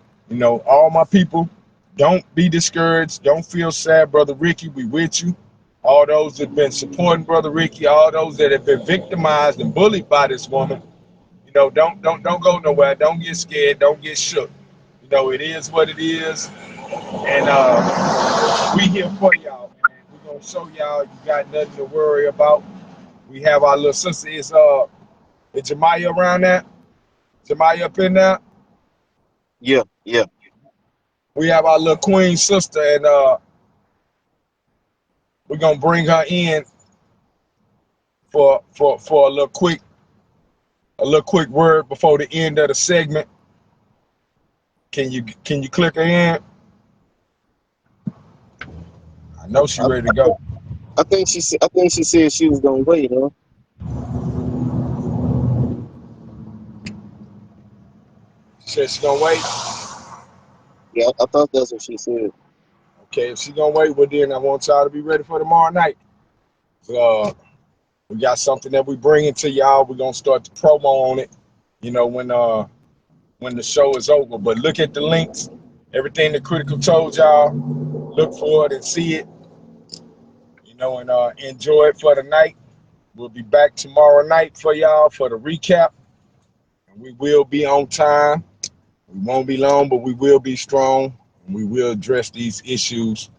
all my people, don't be discouraged. Don't feel sad, Brother Ricky. We with you. All those that have been supporting Brother Ricky, all those that have been victimized and bullied by this woman, don't go nowhere. Don't get scared. Don't get shook. It is what it is. And we here for y'all, man. We're gonna show y'all you got nothing to worry about. We have our little sister. Is Jemiah around there? Jemiah up in there? Yeah, yeah. We have our little queen sister, and we're gonna bring her in for a little quick word before the end of the segment. Can you click her in? I know she I, ready to go. I think she said she was gonna wait, huh? She said she gonna wait. Yeah, I thought that's what she said. Okay, if she gonna wait, well then I want y'all to be ready for tomorrow night. Uh, we got something that we bringing to y'all. We're gonna start the promo on it. When the show is over. But look at the links. Everything the Critical told y'all. Look for it and see it. And enjoy it for the night. We'll be back tomorrow night for y'all for the recap. And we will be on time. We won't be long, but we will be strong. And we will address these issues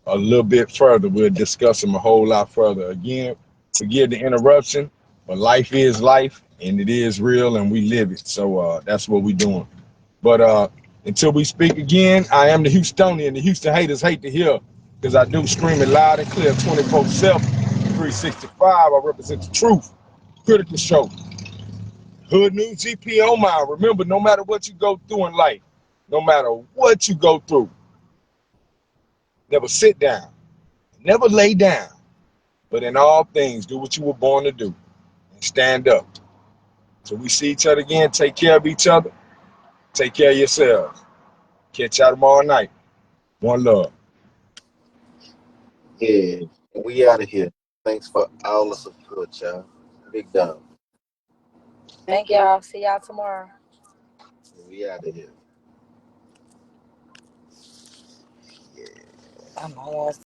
a little bit further. We'll discuss them a whole lot further. Again, forgive the interruption, but life is life, and it is real, and we live it. So that's what we're doing. But until we speak again, I am the Houstonian. The Houston haters hate to hear, because I do scream it loud and clear 24/7, 365. I represent the truth. Critical Show. Hood News GP on mine. Remember, no matter what you go through in life, no matter what you go through, never sit down, never lay down, but in all things, do what you were born to do and stand up. So we see each other again. Take care of each other. Take care of yourselves. Catch y'all tomorrow night. One love. Yeah, we out of here. Thanks for all the support, y'all. Big dog. Thank y'all. See y'all tomorrow. We out of here. I'm almost